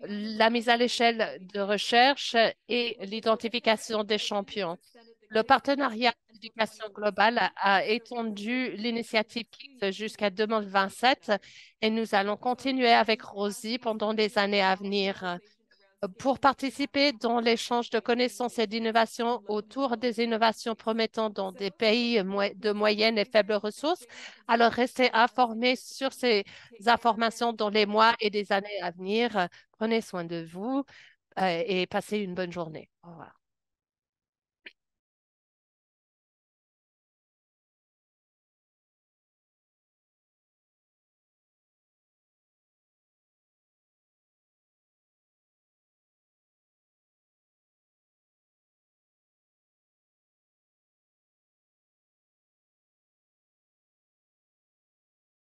la mise à l'échelle de recherche et l'identification des champions. Le partenariat d'éducation globale a étendu l'initiative Kids jusqu'à 2027 et nous allons continuer avec Rosie pendant les années à venir pour participer dans l'échange de connaissances et d'innovations autour des innovations promettant dans des pays de moyennes et faibles ressources. Alors, restez informés sur ces informations dans les mois et des années à venir. Prenez soin de vous et passez une bonne journée. Au revoir.